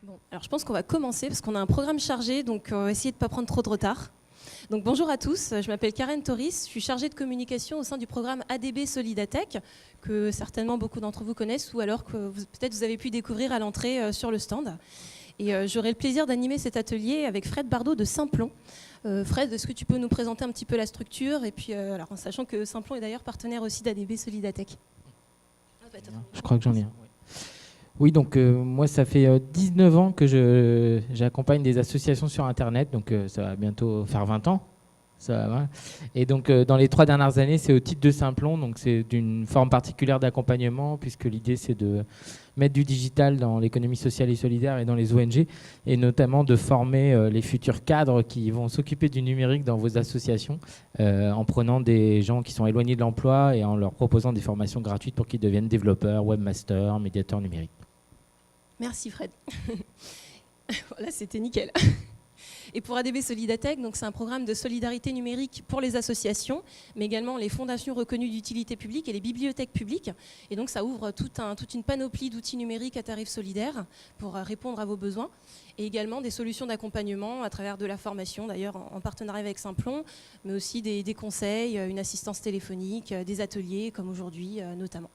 Bon, alors je pense qu'on va commencer parce qu'on a un programme chargé, donc on va essayer de ne pas prendre trop de retard. Donc bonjour à tous, je m'appelle Karen Toris, je suis chargée de communication au sein du programme ADB Solidatech, que certainement beaucoup d'entre vous connaissent ou alors que peut-être vous avez pu découvrir à l'entrée sur le stand. Et j'aurai le plaisir d'animer cet atelier avec Fred Bardot de Simplon. Fred, est-ce que tu peux nous présenter un petit peu la structure et puis alors, en sachant que Simplon est d'ailleurs partenaire aussi d'ADB Solidatech. Je crois que j'en ai un. Oui, donc moi, ça fait 19 ans que j'accompagne des associations sur Internet, donc ça va bientôt faire 20 ans. Ça va. Et donc, dans les 3 dernières années, c'est au titre de Simplon, donc c'est d'une forme particulière d'accompagnement, puisque l'idée, c'est de mettre du digital dans l'économie sociale et solidaire et dans les ONG, et notamment de former les futurs cadres qui vont s'occuper du numérique dans vos associations, en prenant des gens qui sont éloignés de l'emploi et en leur proposant des formations gratuites pour qu'ils deviennent développeurs, webmasters, médiateurs numériques. Merci Fred. Voilà, c'était nickel. Et pour ADB Solidatech, donc c'est un programme de solidarité numérique pour les associations, mais également les fondations reconnues d'utilité publique et les bibliothèques publiques. Et donc ça ouvre toute une panoplie d'outils numériques à tarif solidaire pour répondre à vos besoins. Et également des solutions d'accompagnement à travers de la formation, d'ailleurs en partenariat avec Simplon, mais aussi des conseils, une assistance téléphonique, des ateliers comme aujourd'hui notamment.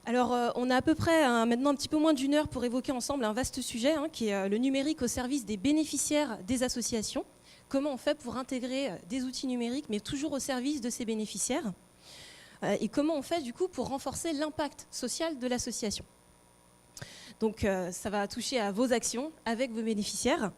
Alors, on a à peu près maintenant un petit peu moins d'une heure pour évoquer ensemble un vaste sujet qui est le numérique au service des bénéficiaires des associations. Comment on fait pour intégrer des outils numériques, mais toujours au service de ces bénéficiaires et comment on fait du coup pour renforcer l'impact social de l'association. Donc, ça va toucher à vos actions avec vos bénéficiaires.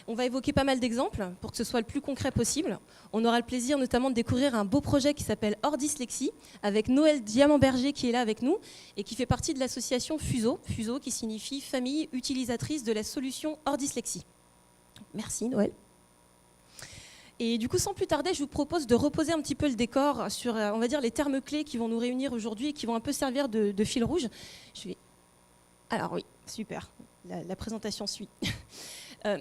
On va évoquer pas mal d'exemples pour que ce soit le plus concret possible. On aura le plaisir notamment de découvrir un beau projet qui s'appelle Hors Dyslexie avec Noël Diamant-Berger qui est là avec nous et qui fait partie de l'association FUSO. FUSO qui signifie Famille utilisatrice de la solution Hors Dyslexie. Merci Noël. Et du coup, sans plus tarder, je vous propose de reposer un petit peu le décor sur, on va dire, les termes clés qui vont nous réunir aujourd'hui et qui vont un peu servir de fil rouge. Alors oui, super, la présentation suit.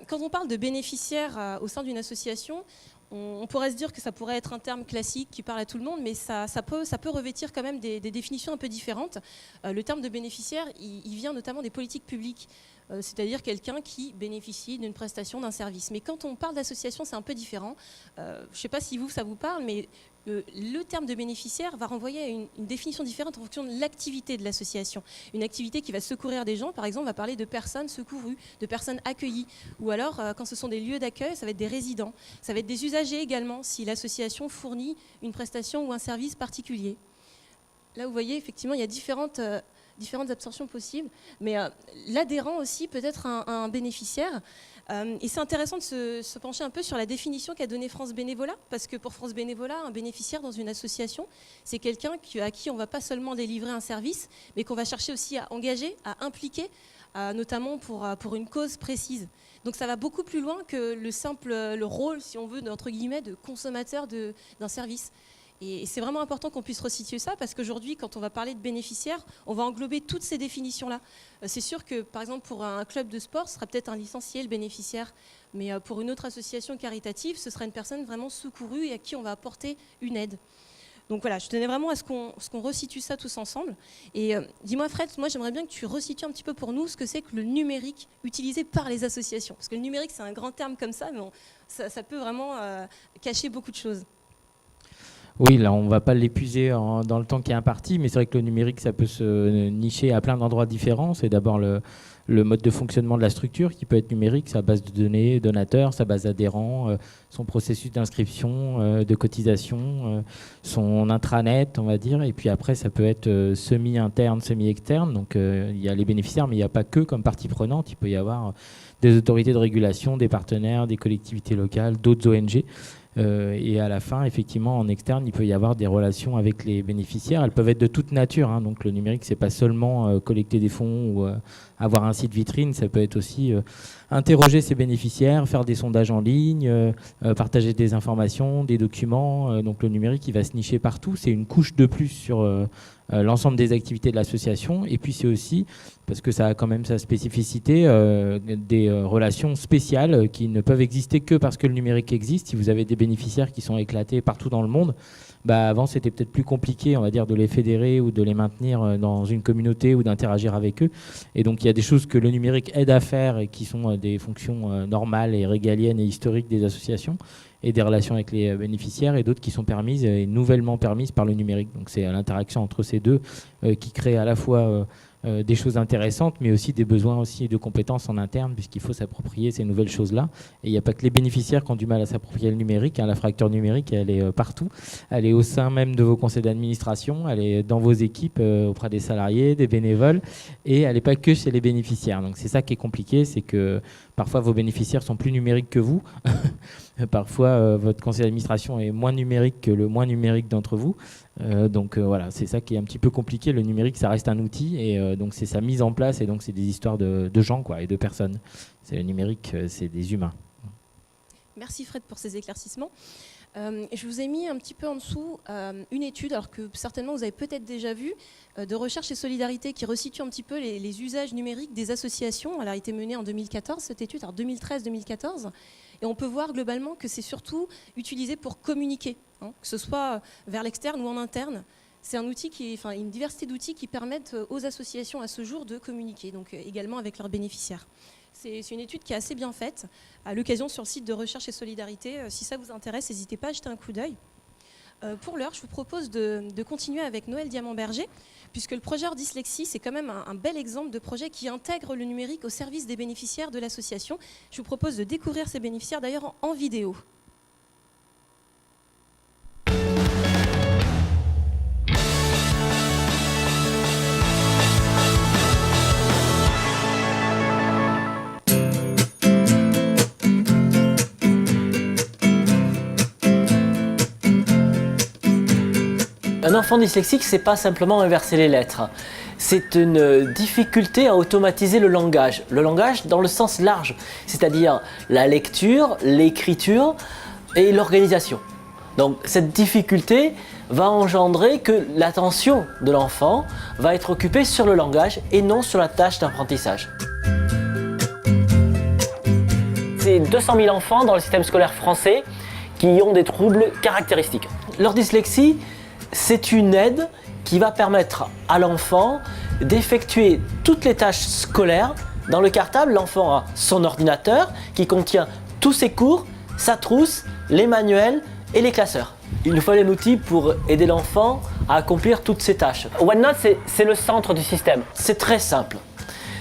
Quand on parle de bénéficiaires au sein d'une association, on pourrait se dire que ça pourrait être un terme classique qui parle à tout le monde, mais ça peut revêtir quand même des définitions un peu différentes. Le terme de bénéficiaire, il vient notamment des politiques publiques, c'est-à-dire quelqu'un qui bénéficie d'une prestation, d'un service. Mais quand on parle d'association, c'est un peu différent. Je ne sais pas si ça vous parle, mais le terme de bénéficiaire va renvoyer à une définition différente en fonction de l'activité de l'association. Une activité qui va secourir des gens, par exemple, va parler de personnes secourues, de personnes accueillies. Ou alors, quand ce sont des lieux d'accueil, ça va être des résidents. Ça va être des usagers également, si l'association fournit une prestation ou un service particulier. Là, vous voyez, effectivement, il y a différentes absorptions possibles. Mais l'adhérent aussi peut être un bénéficiaire. Et c'est intéressant de se pencher un peu sur la définition qu'a donnée France Bénévolat, parce que pour France Bénévolat, un bénéficiaire dans une association, c'est quelqu'un à qui on ne va pas seulement délivrer un service, mais qu'on va chercher aussi à engager, à impliquer, notamment pour une cause précise. Donc ça va beaucoup plus loin que le rôle, si on veut, entre guillemets, de consommateur d'un service. Et c'est vraiment important qu'on puisse resituer ça parce qu'aujourd'hui, quand on va parler de bénéficiaires, on va englober toutes ces définitions-là. C'est sûr que, par exemple, pour un club de sport, ce sera peut-être un licencié, le bénéficiaire. Mais pour une autre association caritative, ce sera une personne vraiment secourue et à qui on va apporter une aide. Donc voilà, je tenais vraiment à ce qu'on resitue ça tous ensemble. Et dis-moi Fred, moi j'aimerais bien que tu resitues un petit peu pour nous ce que c'est que le numérique utilisé par les associations. Parce que le numérique, c'est un grand terme comme ça, mais ça peut vraiment cacher beaucoup de choses. Oui, là, on ne va pas l'épuiser dans le temps qui est imparti, mais c'est vrai que le numérique, ça peut se nicher à plein d'endroits différents. C'est d'abord le mode de fonctionnement de la structure qui peut être numérique, sa base de données, donateurs, sa base adhérents, son processus d'inscription, de cotisation, son intranet, on va dire. Et puis après, ça peut être semi-interne, semi-externe. Donc, il y a les bénéficiaires, mais il n'y a pas que comme partie prenante. Il peut y avoir des autorités de régulation, des partenaires, des collectivités locales, d'autres ONG. Et à la fin, effectivement, en externe, il peut y avoir des relations avec les bénéficiaires. Elles peuvent être de toute nature. Donc le numérique, c'est pas seulement collecter des fonds ou avoir un site vitrine. Ça peut être aussi interroger ses bénéficiaires, faire des sondages en ligne, partager des informations, des documents. Donc le numérique, il va se nicher partout. C'est une couche de plus sur l'ensemble des activités de l'association. Et puis c'est aussi, parce que ça a quand même sa spécificité, des relations spéciales qui ne peuvent exister que parce que le numérique existe. Si vous avez des bénéficiaires qui sont éclatés partout dans le monde, avant c'était peut-être plus compliqué, on va dire, de les fédérer ou de les maintenir dans une communauté ou d'interagir avec eux. Et donc il y a des choses que le numérique aide à faire et qui sont des fonctions normales et régaliennes et historiques des associations et des relations avec les bénéficiaires, et d'autres qui sont permises et nouvellement permises par le numérique. Donc c'est l'interaction entre ces deux qui crée à la fois des choses intéressantes, mais aussi des besoins aussi de compétences en interne, puisqu'il faut s'approprier ces nouvelles choses-là. Et il n'y a pas que les bénéficiaires qui ont du mal à s'approprier le numérique. La fracture numérique, elle est partout. Elle est au sein même de vos conseils d'administration, elle est dans vos équipes, auprès des salariés, des bénévoles, et elle n'est pas que chez les bénéficiaires. Donc c'est ça qui est compliqué, c'est que parfois vos bénéficiaires sont plus numériques que vous. Parfois, votre conseil d'administration est moins numérique que le moins numérique d'entre vous. Donc voilà, c'est ça qui est un petit peu compliqué. Le numérique, ça reste un outil, et donc c'est sa mise en place, et donc c'est des histoires de gens quoi, et de personnes. C'est le numérique, c'est des humains. Merci Fred pour ces éclaircissements. Je vous ai mis un petit peu en dessous une étude, alors que certainement vous avez peut-être déjà vu, de Recherche et Solidarité, qui resitue un petit peu les usages numériques des associations. Elle a été menée en 2014, cette étude, alors 2013-2014. Et on peut voir globalement que c'est surtout utilisé pour communiquer, hein, que ce soit vers l'externe ou en interne. C'est un outil une diversité d'outils qui permettent aux associations à ce jour de communiquer, donc également avec leurs bénéficiaires. C'est une étude qui est assez bien faite, à l'occasion sur le site de Recherche et Solidarité. Si ça vous intéresse, n'hésitez pas à jeter un coup d'œil. Pour l'heure, je vous propose de continuer avec Noël Diamant-Berger, puisque le projet Hors Dyslexie, c'est quand même un bel exemple de projet qui intègre le numérique au service des bénéficiaires de l'association. Je vous propose de découvrir ces bénéficiaires d'ailleurs en vidéo. Un enfant dyslexique, c'est pas simplement inverser les lettres. C'est une difficulté à automatiser le langage. Le langage dans le sens large, c'est-à-dire la lecture, l'écriture et l'organisation. Donc cette difficulté va engendrer que l'attention de l'enfant va être occupée sur le langage et non sur la tâche d'apprentissage. C'est 200 000 enfants dans le système scolaire français qui ont des troubles caractéristiques. Leur dyslexie, c'est une aide qui va permettre à l'enfant d'effectuer toutes les tâches scolaires. Dans le cartable, l'enfant a son ordinateur qui contient tous ses cours, sa trousse, les manuels et les classeurs. Il nous fallait un outil pour aider l'enfant à accomplir toutes ces tâches. OneNote, c'est le centre du système. C'est très simple,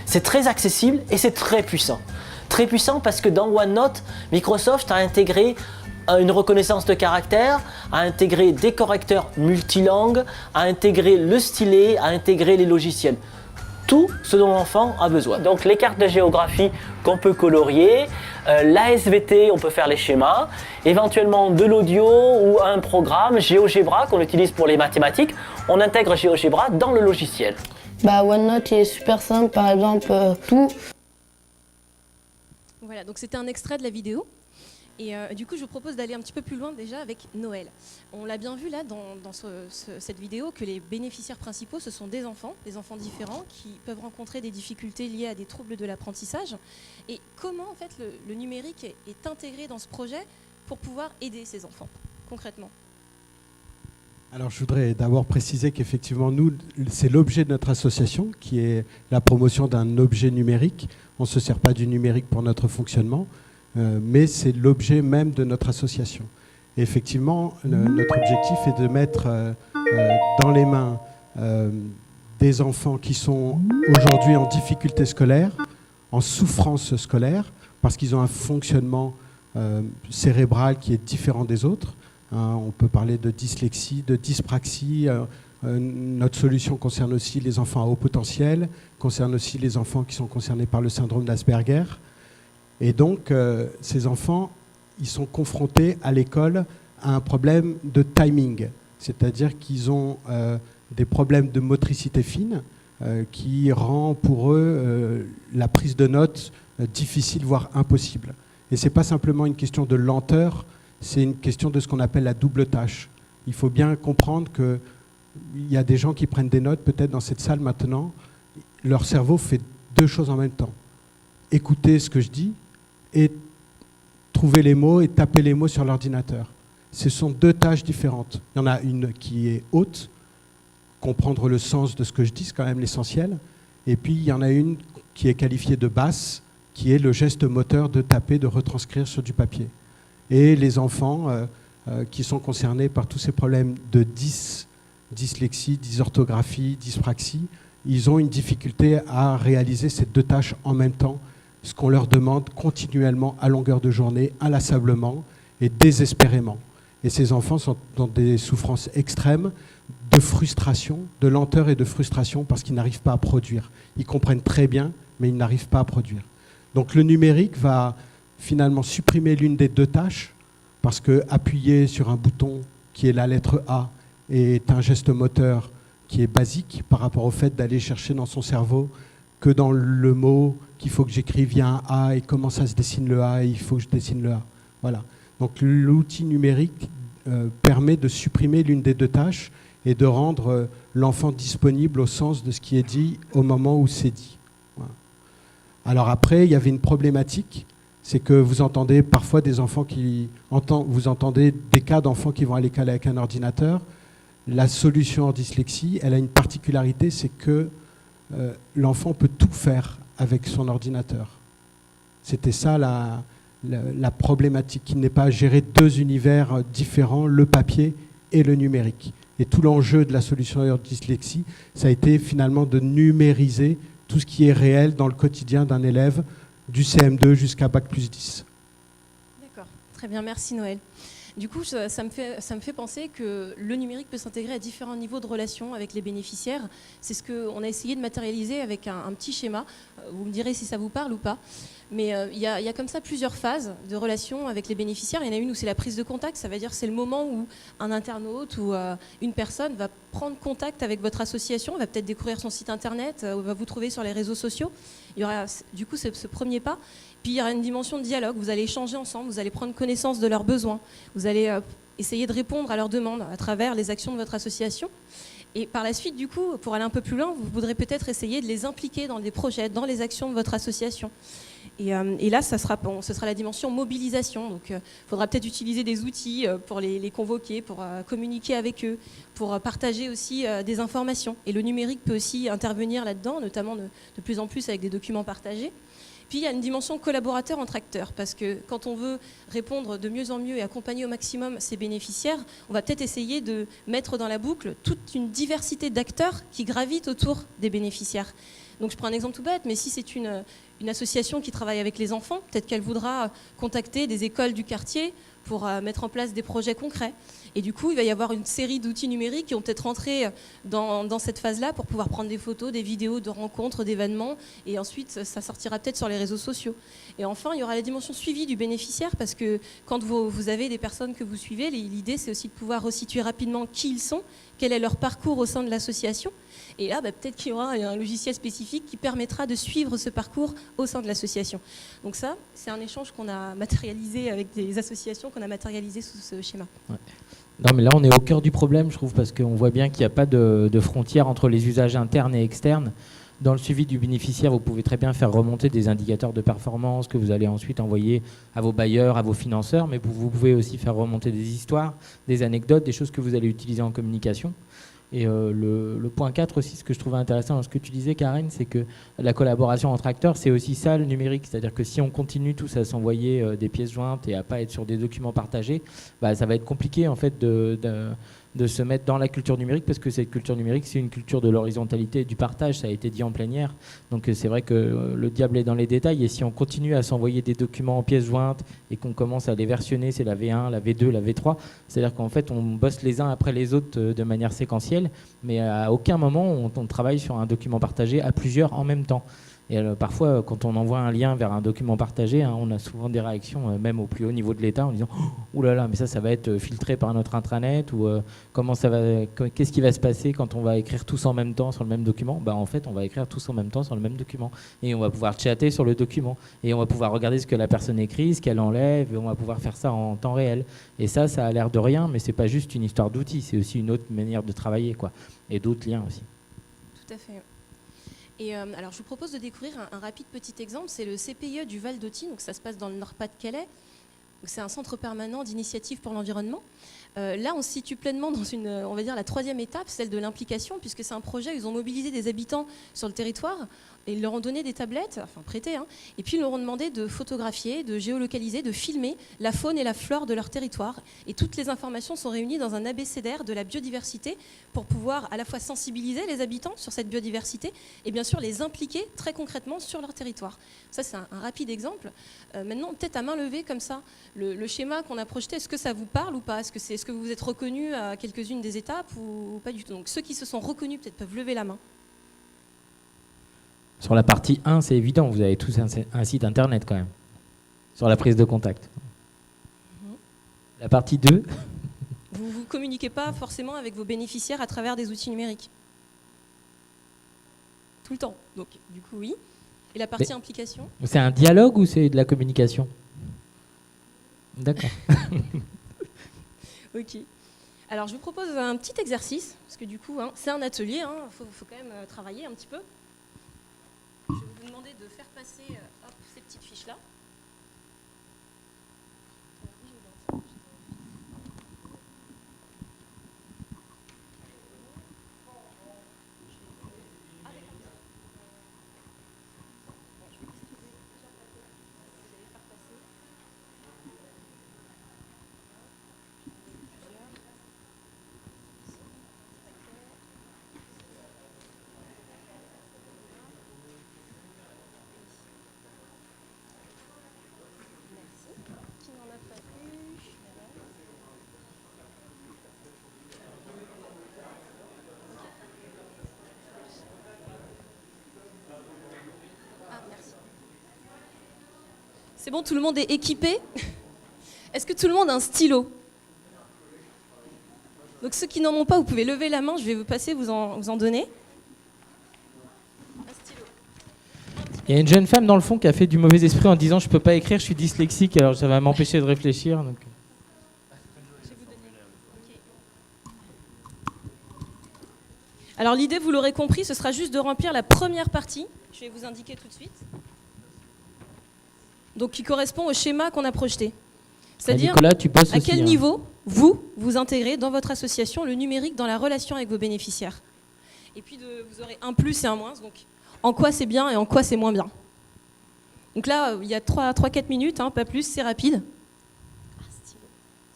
c'est très accessible et c'est très puissant. Très puissant parce que dans OneNote, Microsoft a intégré une reconnaissance de caractère, a intégré des correcteurs multilangues, a intégré le stylet, a intégré les logiciels. Tout ce dont l'enfant a besoin. Donc les cartes de géographie qu'on peut colorier, la SVT, on peut faire les schémas, éventuellement de l'audio ou un programme GeoGebra qu'on utilise pour les mathématiques. On intègre GeoGebra dans le logiciel. OneNote il est super simple, par exemple tout. Voilà, donc c'était un extrait de la vidéo. Et du coup, je vous propose d'aller un petit peu plus loin déjà avec Noël. On l'a bien vu là dans cette vidéo que les bénéficiaires principaux, ce sont des enfants différents qui peuvent rencontrer des difficultés liées à des troubles de l'apprentissage. Et comment en fait le numérique est intégré dans ce projet pour pouvoir aider ces enfants concrètement? Alors je voudrais d'abord préciser qu'effectivement, nous, c'est l'objet de notre association qui est la promotion d'un objet numérique. On ne se sert pas du numérique pour notre fonctionnement. Mais c'est l'objet même de notre association. Et effectivement, notre objectif est de mettre dans les mains des enfants qui sont aujourd'hui en difficulté scolaire, en souffrance scolaire, parce qu'ils ont un fonctionnement cérébral qui est différent des autres. On peut parler de dyslexie, de dyspraxie. Notre solution concerne aussi les enfants à haut potentiel, concerne aussi les enfants qui sont concernés par le syndrome d'Asperger. Et donc, ces enfants, ils sont confrontés à l'école à un problème de timing, c'est-à-dire qu'ils ont des problèmes de motricité fine qui rend pour eux la prise de notes difficile, voire impossible. Et ce n'est pas simplement une question de lenteur, c'est une question de ce qu'on appelle la double tâche. Il faut bien comprendre qu'il y a des gens qui prennent des notes, peut-être dans cette salle maintenant, leur cerveau fait deux choses en même temps. Écouter ce que je dis, et trouver les mots et taper les mots sur l'ordinateur. Ce sont deux tâches différentes. Il y en a une qui est haute, comprendre le sens de ce que je dis, c'est quand même l'essentiel, Et puis il y en a une qui est qualifiée de basse, qui est le geste moteur de taper, de retranscrire sur du papier. Et les enfants qui sont concernés par tous ces problèmes de dyslexie, dysorthographie, dyspraxie, ils ont une difficulté à réaliser ces deux tâches en même temps, ce qu'on leur demande continuellement à longueur de journée, inlassablement et désespérément. Et ces enfants sont dans des souffrances extrêmes de frustration, de lenteur et de frustration parce qu'ils n'arrivent pas à produire. Ils comprennent très bien, mais ils n'arrivent pas à produire. Donc le numérique va finalement supprimer l'une des deux tâches parce que appuyer sur un bouton qui est la lettre A est un geste moteur qui est basique par rapport au fait d'aller chercher dans son cerveau que dans le mot qu'il faut que j'écrive, il y a un A et comment ça se dessine le A et il faut que je dessine le A. Voilà. Donc l'outil numérique permet de supprimer l'une des deux tâches et de rendre l'enfant disponible au sens de ce qui est dit au moment où c'est dit. Voilà. Alors après, il y avait une problématique, c'est que vous entendez parfois des enfants vous entendez des cas d'enfants qui vont à l'école avec un ordinateur. La solution en dyslexie, elle a une particularité, c'est que l'enfant peut tout faire avec son ordinateur. C'était ça la problématique, qu'il n'est pas à gérer deux univers différents, le papier et le numérique. Et tout l'enjeu de la solution en dyslexie, ça a été finalement de numériser tout ce qui est réel dans le quotidien d'un élève du CM2 jusqu'à Bac+10. D'accord, très bien, merci Noël. Du coup, ça me fait penser que le numérique peut s'intégrer à différents niveaux de relations avec les bénéficiaires. C'est ce qu'on a essayé de matérialiser avec un petit schéma. Vous me direz si ça vous parle ou pas. Mais il y a comme ça plusieurs phases de relations avec les bénéficiaires. Il y en a une où c'est la prise de contact. Ça veut dire c'est le moment où un internaute ou une personne va prendre contact avec votre association, va peut-être découvrir son site internet, va vous trouver sur les réseaux sociaux. Il y aura du coup ce premier pas. Puis il y aura une dimension de dialogue, vous allez échanger ensemble, vous allez prendre connaissance de leurs besoins, vous allez essayer de répondre à leurs demandes à travers les actions de votre association. Et par la suite, du coup, pour aller un peu plus loin, vous voudrez peut-être essayer de les impliquer dans des projets, dans les actions de votre association. Et là, ce sera la dimension mobilisation. Donc, il faudra peut-être utiliser des outils pour les convoquer, pour communiquer avec eux, pour partager aussi des informations. Et le numérique peut aussi intervenir là-dedans, notamment de plus en plus avec des documents partagés. Puis il y a une dimension collaborateur entre acteurs, parce que quand on veut répondre de mieux en mieux et accompagner au maximum ses bénéficiaires, on va peut-être essayer de mettre dans la boucle toute une diversité d'acteurs qui gravitent autour des bénéficiaires. Donc je prends un exemple tout bête, mais si c'est une association qui travaille avec les enfants, peut-être qu'elle voudra contacter des écoles du quartier pour mettre en place des projets concrets. Et du coup, il va y avoir une série d'outils numériques qui vont peut-être rentrer dans cette phase-là pour pouvoir prendre des photos, des vidéos de rencontres, d'événements. Et ensuite, ça sortira peut-être sur les réseaux sociaux. Et enfin, il y aura la dimension suivie du bénéficiaire, parce que quand vous avez des personnes que vous suivez, l'idée, c'est aussi de pouvoir resituer rapidement qui ils sont, quel est leur parcours au sein de l'association. Et là, peut-être qu'il y aura un logiciel spécifique qui permettra de suivre ce parcours au sein de l'association. Donc ça, c'est un échange qu'on a matérialisé avec des associations, qu'on a matérialisé sous ce schéma. Ouais. Non, mais là, on est au cœur du problème, je trouve, parce qu'on voit bien qu'il n'y a pas de frontière entre les usages internes et externes. Dans le suivi du bénéficiaire, vous pouvez très bien faire remonter des indicateurs de performance que vous allez ensuite envoyer à vos bailleurs, à vos financeurs, mais vous pouvez aussi faire remonter des histoires, des anecdotes, des choses que vous allez utiliser en communication. Et le point 4 aussi, ce que je trouvais intéressant dans ce que tu disais, Karen, c'est que la collaboration entre acteurs, c'est aussi ça le numérique. C'est-à-dire que si on continue tous à s'envoyer des pièces jointes et à pas être sur des documents partagés, ça va être compliqué en fait de se mettre dans la culture numérique, parce que cette culture numérique, c'est une culture de l'horizontalité et du partage, ça a été dit en plénière. Donc c'est vrai que le diable est dans les détails, et si on continue à s'envoyer des documents en pièces jointes et qu'on commence à les versionner, c'est la V1, la V2, la V3, c'est-à-dire qu'en fait on bosse les uns après les autres de manière séquentielle, mais à aucun moment on travaille sur un document partagé à plusieurs en même temps. Et parfois, quand on envoie un lien vers un document partagé, on a souvent des réactions, même au plus haut niveau de l'État, en disant « Ouh là là, mais ça va être filtré par notre intranet » ou qu'est-ce qui va se passer quand on va écrire tous en même temps sur le même document ? En fait, on va écrire tous en même temps sur le même document. Et on va pouvoir chatter sur le document. Et on va pouvoir regarder ce que la personne écrit, ce qu'elle enlève, et on va pouvoir faire ça en temps réel. Et ça a l'air de rien, mais c'est pas juste une histoire d'outils, c'est aussi une autre manière de travailler, quoi. Et d'autres liens aussi. Tout à fait. Et alors, je vous propose de découvrir un rapide petit exemple. C'est le CPIE du Val d'Authie. Donc, ça se passe dans le Nord-Pas-de-Calais. C'est un centre permanent d'initiative pour l'environnement. Là, on se situe pleinement dans on va dire, la troisième étape, celle de l'implication, puisque c'est un projet où ils ont mobilisé des habitants sur le territoire et ils leur ont donné des tablettes, enfin prêtées, hein, et puis ils leur ont demandé de photographier, de géolocaliser, de filmer la faune et la flore de leur territoire. Et toutes les informations sont réunies dans un abécédaire de la biodiversité pour pouvoir à la fois sensibiliser les habitants sur cette biodiversité et bien sûr les impliquer très concrètement sur leur territoire. Ça, c'est un rapide exemple. Maintenant, peut-être à main levée comme ça, le schéma qu'on a projeté, est-ce que ça vous parle ou pas? Est-ce que vous vous êtes reconnus à quelques-unes des étapes ou pas du tout? Donc ceux qui se sont reconnus peut-être peuvent lever la main. Sur la partie 1, c'est évident, vous avez tous un site internet quand même, sur la prise de contact. La partie 2, Vous ne communiquez pas forcément avec vos bénéficiaires à travers des outils numériques. Tout le temps. Donc, du coup, oui. Et la partie implication? c'est un dialogue ou c'est de la communication? D'accord. Ok. Alors, je vous propose un petit exercice, parce que du coup, hein, c'est un atelier, il faut quand même travailler un petit peu. Je vais vous demander de faire passer ces petites fiches-là. Qui n'en a pas eu? Ah, merci. C'est bon, tout le monde est équipé? Est-ce que tout le monde a un stylo? Donc ceux qui n'en ont pas, vous pouvez lever la main, je vais vous passer, vous en donner. Un stylo. Il y a une jeune femme dans le fond qui a fait du mauvais esprit en disant je peux pas écrire, je suis dyslexique, alors ça va m'empêcher de réfléchir. Donc. Je vais vous donner. Ok. Alors l'idée, vous l'aurez compris, ce sera juste de remplir la première partie. Je vais vous indiquer tout de suite. Donc qui correspond au schéma qu'on a projeté. C'est-à-dire Nicolas, tu bosses à aussi, quel hein. niveau vous intégrez dans votre association le numérique dans la relation avec vos bénéficiaires. Et puis vous aurez un plus et un moins, donc en quoi c'est bien et en quoi c'est moins bien. Donc là, il y a 3-4 minutes, hein, pas plus, c'est rapide. Ah, stylo.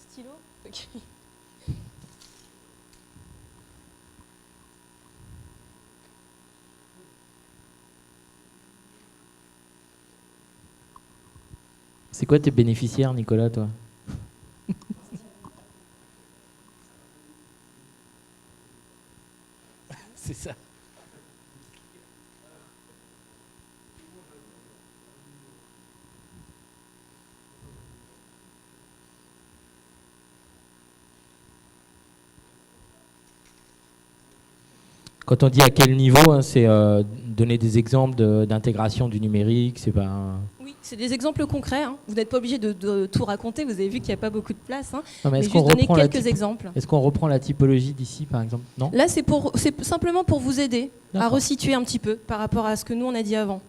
Stylo? Ok. C'est quoi tes bénéficiaires, Nicolas, toi? C'est ça. Quand on dit à quel niveau, hein, c'est donner des exemples d'intégration du numérique, c'est pas... Oui, c'est des exemples concrets. Hein. Vous n'êtes pas obligé de tout raconter. Vous avez vu qu'il n'y a pas beaucoup de place. Hein. Non, mais Mais est-ce juste qu'on donner reprend la quelques exemples. Est-ce qu'on reprend la typologie d'ici, par exemple? Non. Là, c'est simplement pour vous aider à D'accord. resituer un petit peu par rapport à ce que nous, on a dit avant.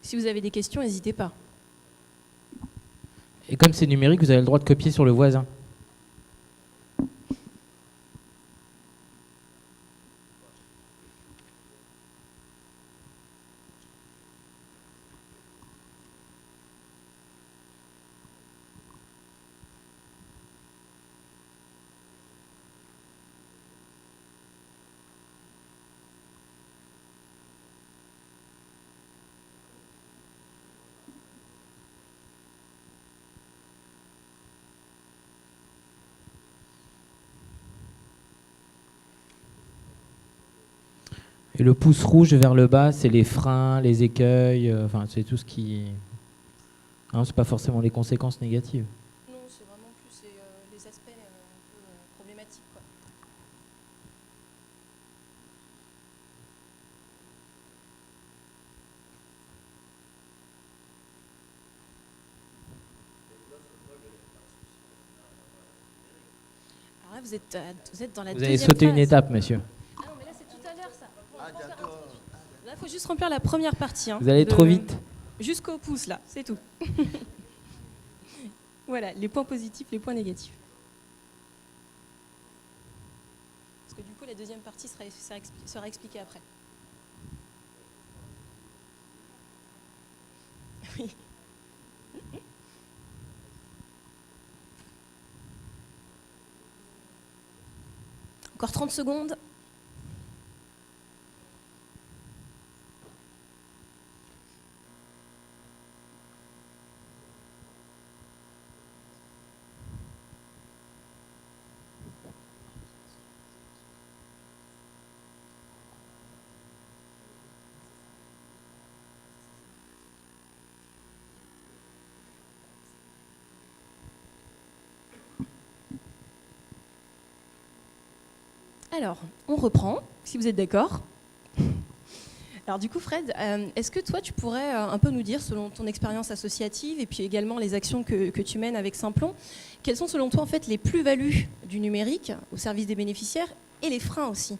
Si vous avez des questions, n'hésitez pas. Et comme c'est numérique, vous avez le droit de copier sur le voisin. Et le pouce rouge vers le bas, c'est les freins, les écueils, enfin c'est tout ce qui... Hein, c'est pas forcément les conséquences négatives. Non, c'est vraiment plus les aspects un peu problématiques, quoi. vous êtes dans la Vous deuxième avez sauté une phase. étape, monsieur. Ah non, mais là, c'est tout à l'heure, ça. Là, il faut juste remplir la première partie. Hein, Vous allez trop vite. Jusqu'au pouce, là, c'est tout. Voilà, les points positifs, les points négatifs. Parce que du coup, la deuxième partie sera expliquée après. Oui. Encore 30 secondes. Alors, on reprend, si vous êtes d'accord. Alors du coup, Fred, est-ce que toi, tu pourrais un peu nous dire, selon ton expérience associative et puis également les actions que tu mènes avec Simplon, quelles sont selon toi en fait les plus-values du numérique au service des bénéficiaires et les freins aussi?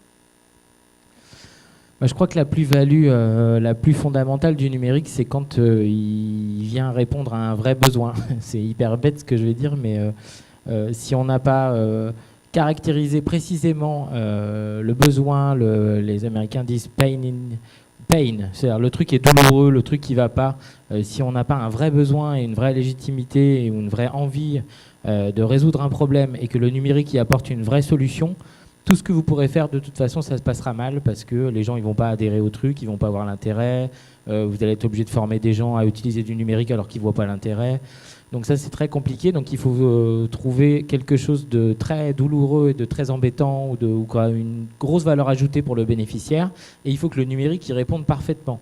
Je crois que la plus-value la plus fondamentale du numérique, c'est quand il vient répondre à un vrai besoin. C'est hyper bête ce que je vais dire, mais si on n'a pas caractérisé précisément le besoin, les Américains disent pain, c'est-à-dire le truc est douloureux, le truc qui ne va pas. Si on n'a pas un vrai besoin et une vraie légitimité ou une vraie envie de résoudre un problème et que le numérique y apporte une vraie solution, tout ce que vous pourrez faire, de toute façon, ça se passera mal parce que les gens ils vont pas adhérer au truc, ils vont pas avoir l'intérêt. Vous allez être obligé de former des gens à utiliser du numérique alors qu'ils voient pas l'intérêt. Donc ça, c'est très compliqué. Donc il faut trouver quelque chose de très douloureux et de très embêtant ou quoi, une grosse valeur ajoutée pour le bénéficiaire. Et il faut que le numérique y réponde parfaitement.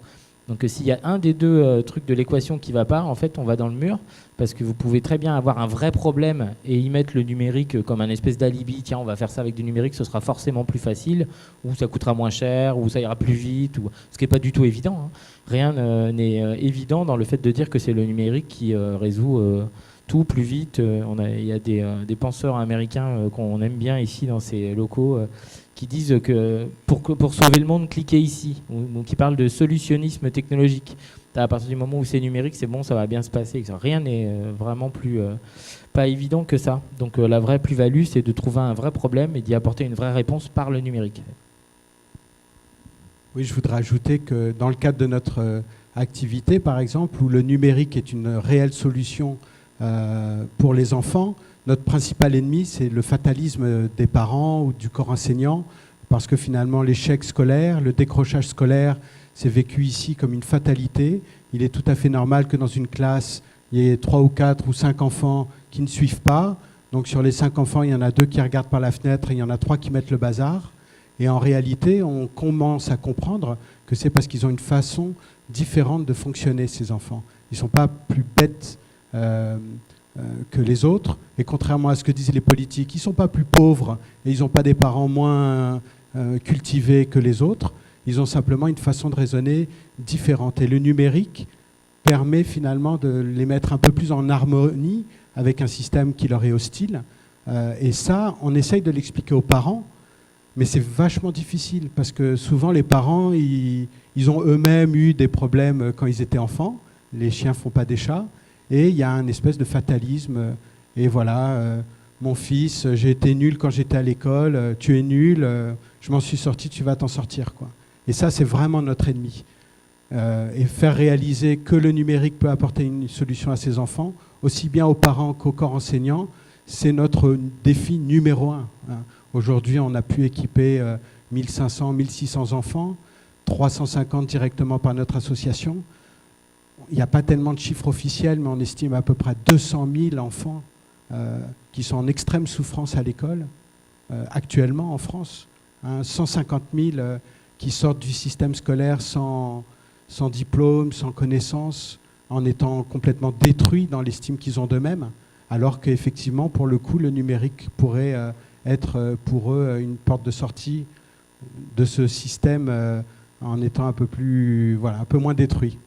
Donc s'il y a un des deux trucs de l'équation qui ne va pas, en fait, on va dans le mur parce que vous pouvez très bien avoir un vrai problème et y mettre le numérique comme un espèce d'alibi. Tiens, on va faire ça avec du numérique, ce sera forcément plus facile, ou ça coûtera moins cher, ou ça ira plus vite, ou... ce qui n'est pas du tout évident. Hein. Rien n'est évident dans le fait de dire que c'est le numérique qui résout tout plus vite. Il y a des penseurs américains qu'on aime bien ici dans ces locaux qui disent que pour sauver le monde, cliquez ici, ou qui parlent de solutionnisme technologique. À partir du moment où c'est numérique, c'est bon, ça va bien se passer. Rien n'est vraiment plus pas évident que ça. Donc la vraie plus-value, c'est de trouver un vrai problème et d'y apporter une vraie réponse par le numérique. Oui, je voudrais ajouter que dans le cadre de notre activité, par exemple, où le numérique est une réelle solution pour les enfants, notre principal ennemi, c'est le fatalisme des parents ou du corps enseignant, parce que finalement, l'échec scolaire, le décrochage scolaire, c'est vécu ici comme une fatalité. Il est tout à fait normal que dans une classe, il y ait 3 ou 4 ou 5 enfants qui ne suivent pas. Donc sur les 5 enfants, il y en a 2 qui regardent par la fenêtre et il y en a 3 qui mettent le bazar. Et en réalité, on commence à comprendre que c'est parce qu'ils ont une façon différente de fonctionner, ces enfants. Ils ne sont pas plus bêtes que les autres. Et contrairement à ce que disent les politiques, ils ne sont pas plus pauvres et ils n'ont pas des parents moins cultivés que les autres. Ils ont simplement une façon de raisonner différente. Et le numérique permet finalement de les mettre un peu plus en harmonie avec un système qui leur est hostile. Et ça, on essaye de l'expliquer aux parents, mais c'est vachement difficile parce que souvent les parents, ils ont eux-mêmes eu des problèmes quand ils étaient enfants. Les chiens ne font pas des chats. Et il y a un espèce de fatalisme. Et voilà, mon fils, j'ai été nul quand j'étais à l'école, tu es nul, je m'en suis sorti, tu vas t'en sortir, quoi. Et ça, c'est vraiment notre ennemi. Et faire réaliser que le numérique peut apporter une solution à ses enfants, aussi bien aux parents qu'au corps enseignant, c'est notre défi numéro 1. Aujourd'hui, on a pu équiper 1500, 1600 enfants, 350 directement par notre association. Il n'y a pas tellement de chiffres officiels, mais on estime à peu près 200 000 enfants qui sont en extrême souffrance à l'école, actuellement en France. 150 000 qui sortent du système scolaire sans diplôme, sans connaissance, en étant complètement détruits dans l'estime qu'ils ont d'eux-mêmes, alors qu'effectivement, pour le coup, le numérique pourrait être pour eux une porte de sortie de ce système en étant un peu moins détruit.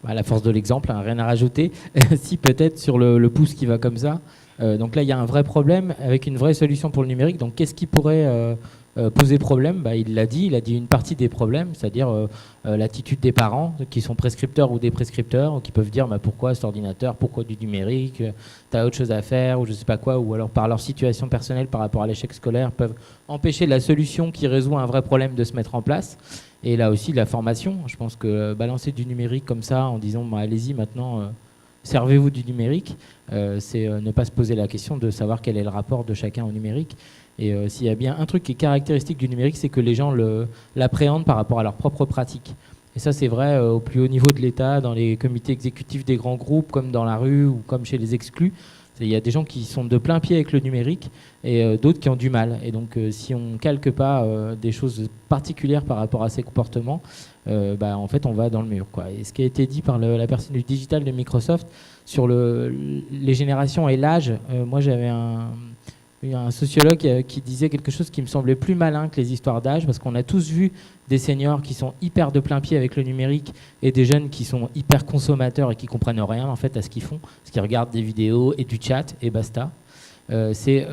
À la force de l'exemple, hein, rien à rajouter. Si peut-être sur le pouce qui va comme ça, Donc là, il y a un vrai problème avec une vraie solution pour le numérique. Donc qu'est-ce qui pourrait poser problème? Il l'a dit, une partie des problèmes, c'est-à-dire l'attitude des parents qui sont prescripteurs ou des prescripteurs, qui peuvent dire pourquoi cet ordinateur, pourquoi du numérique, t'as autre chose à faire, ou je sais pas quoi, ou alors par leur situation personnelle par rapport à l'échec scolaire, peuvent empêcher la solution qui résout un vrai problème de se mettre en place. Et là aussi, la formation. Je pense que balancer du numérique comme ça en disant allez-y maintenant, servez-vous du numérique, c'est ne pas se poser la question de savoir quel est le rapport de chacun au numérique. Et s'il y a bien un truc qui est caractéristique du numérique, c'est que les gens l'appréhendent par rapport à leur propre pratique. Et ça, c'est vrai au plus haut niveau de l'État, dans les comités exécutifs des grands groupes, comme dans la rue ou comme chez les exclus. Il y a des gens qui sont de plein pied avec le numérique et d'autres qui ont du mal. Et donc, si on ne calque pas des choses particulières par rapport à ces comportements, en fait, on va dans le mur, quoi. Et ce qui a été dit par la personne du digital de Microsoft sur les générations et l'âge, moi, j'avais un sociologue qui disait quelque chose qui me semblait plus malin que les histoires d'âge, parce qu'on a tous vu des seniors qui sont hyper de plein pied avec le numérique et des jeunes qui sont hyper consommateurs et qui comprennent rien en fait à ce qu'ils font, parce qu'ils regardent des vidéos et du chat et basta. C'est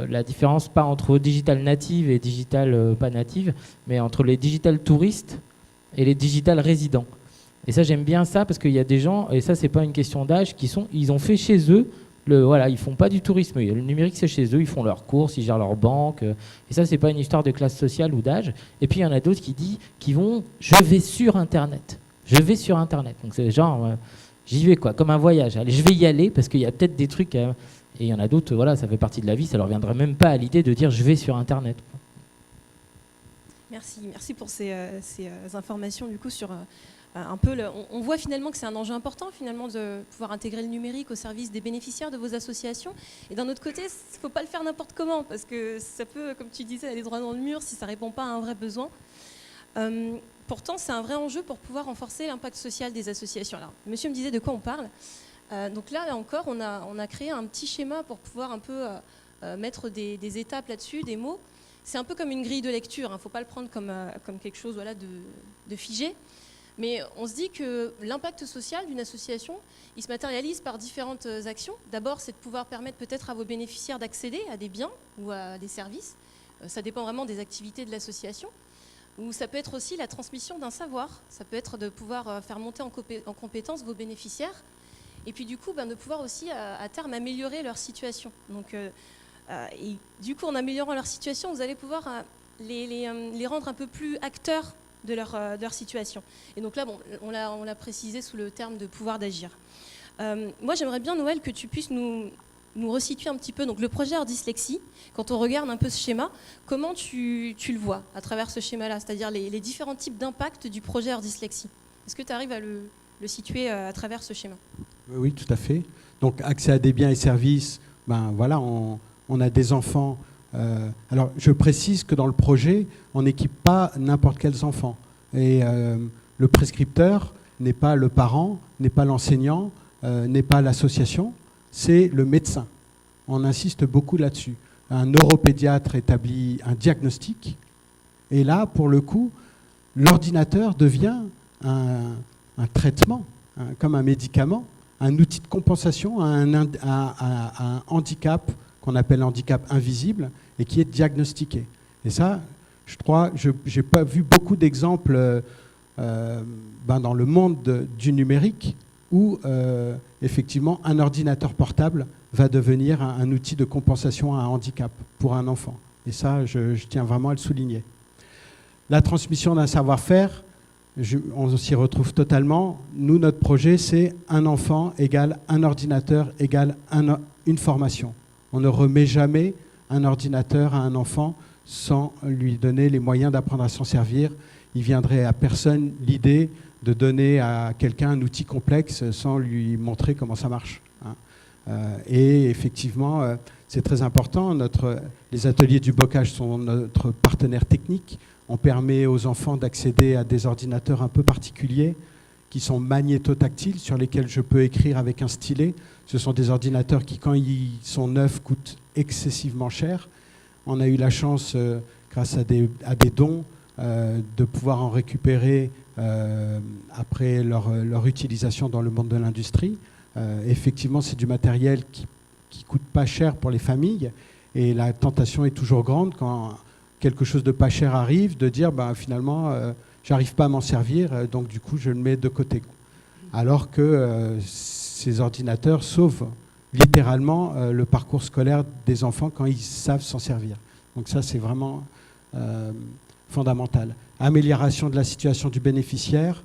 la différence pas entre digital native et digital pas native, mais entre les digital touristes et les digital résidents. Et ça, j'aime bien ça, parce qu'il y a des gens, et ça c'est pas une question d'âge, ils ont fait chez eux ils font pas du tourisme. Le numérique, c'est chez eux, ils font leurs courses, ils gèrent leur banque. Et ça, c'est pas une histoire de classe sociale ou d'âge. Et puis, il y en a d'autres qui vont « je vais sur Internet ». Je vais sur Internet. Donc, c'est genre, j'y vais, quoi, comme un voyage. Allez, je vais y aller parce qu'il y a peut-être des trucs. Et il y en a d'autres, ça fait partie de la vie, ça leur viendrait même pas à l'idée de dire « je vais sur Internet ». Merci pour ces informations, du coup, sur... un peu on voit finalement que c'est un enjeu important finalement de pouvoir intégrer le numérique au service des bénéficiaires de vos associations. Et d'un autre côté, il ne faut pas le faire n'importe comment, parce que ça peut, comme tu disais, aller droit dans le mur si ça ne répond pas à un vrai besoin. Pourtant, c'est un vrai enjeu pour pouvoir renforcer l'impact social des associations. Alors, monsieur me disait de quoi on parle. Donc là encore, on a créé un petit schéma pour pouvoir un peu mettre des étapes là-dessus, des mots. C'est un peu comme une grille de lecture, il ne faut pas le prendre comme quelque chose de figé. Mais on se dit que l'impact social d'une association, il se matérialise par différentes actions. D'abord, c'est de pouvoir permettre peut-être à vos bénéficiaires d'accéder à des biens ou à des services. Ça dépend vraiment des activités de l'association. Ou ça peut être aussi la transmission d'un savoir. Ça peut être de pouvoir faire monter en compétence vos bénéficiaires. Et puis du coup, de pouvoir aussi à terme améliorer leur situation. Donc, et du coup, en améliorant leur situation, vous allez pouvoir les rendre un peu plus acteurs de leur situation. Et donc là, on l'a précisé sous le terme de pouvoir d'agir. Moi, j'aimerais bien, Noël, que tu puisses nous resituer un petit peu donc, le projet hors dyslexie. Quand on regarde un peu ce schéma, comment tu le vois à travers ce schéma-là, c'est-à-dire les différents types d'impact du projet hors dyslexie. Est-ce que tu arrives à le situer à travers ce schéma? Oui, tout à fait. Donc, accès à des biens et services, on a des enfants. Alors, je précise que dans le projet, on n'équipe pas n'importe quels enfants. Et le prescripteur n'est pas le parent, n'est pas l'enseignant, n'est pas l'association, c'est le médecin. On insiste beaucoup là-dessus. Un neuropédiatre établit un diagnostic. Et là, pour le coup, l'ordinateur devient un traitement, comme un médicament, un outil de compensation à un handicap qu'on appelle handicap invisible et qui est diagnostiqué. Et ça, je crois, je n'ai pas vu beaucoup d'exemples dans le monde du numérique où effectivement un ordinateur portable va devenir un outil de compensation à un handicap pour un enfant. Et ça, je tiens vraiment à le souligner. La transmission d'un savoir-faire, on s'y retrouve totalement. Nous, notre projet, c'est un enfant égale un ordinateur égale une formation. On ne remet jamais un ordinateur à un enfant sans lui donner les moyens d'apprendre à s'en servir. Il viendrait à personne l'idée de donner à quelqu'un un outil complexe sans lui montrer comment ça marche. Et effectivement, c'est très important. Les ateliers du bocage sont notre partenaire technique. On permet aux enfants d'accéder à des ordinateurs un peu particuliers qui sont magnétotactiles, sur lesquels je peux écrire avec un stylet. Ce sont des ordinateurs qui, quand ils sont neufs, coûtent excessivement cher. On a eu la chance, grâce à des dons, de pouvoir en récupérer après leur utilisation dans le monde de l'industrie. Effectivement, c'est du matériel qui qui coûte pas cher pour les familles. Et la tentation est toujours grande quand quelque chose de pas cher arrive, de dire finalement, j'arrive pas à m'en servir, donc du coup, je le mets de côté. Alors que ces ordinateurs sauvent littéralement le parcours scolaire des enfants quand ils savent s'en servir. Donc ça, c'est vraiment fondamental. Amélioration de la situation du bénéficiaire.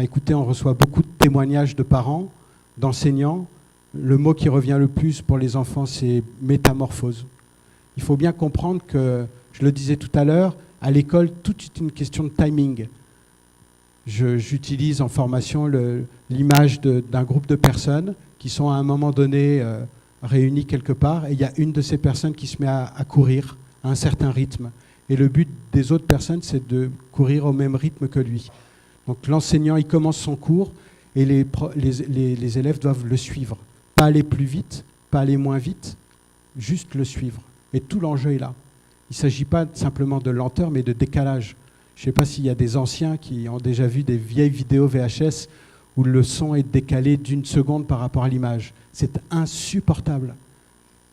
Écoutez, on reçoit beaucoup de témoignages de parents, d'enseignants. Le mot qui revient le plus pour les enfants, c'est métamorphose. Il faut bien comprendre que, je le disais tout à l'heure, à l'école, tout est une question de timing. J'utilise en formation l'image d'un groupe de personnes qui sont à un moment donné réunies quelque part, et il y a une de ces personnes qui se met à courir à un certain rythme. Et le but des autres personnes, c'est de courir au même rythme que lui. Donc l'enseignant, il commence son cours, et les élèves doivent le suivre. Pas aller plus vite, pas aller moins vite, juste le suivre. Et tout l'enjeu est là. Il ne s'agit pas simplement de lenteur, mais de décalage. Je ne sais pas s'il y a des anciens qui ont déjà vu des vieilles vidéos VHS où le son est décalé d'1 seconde par rapport à l'image. C'est insupportable.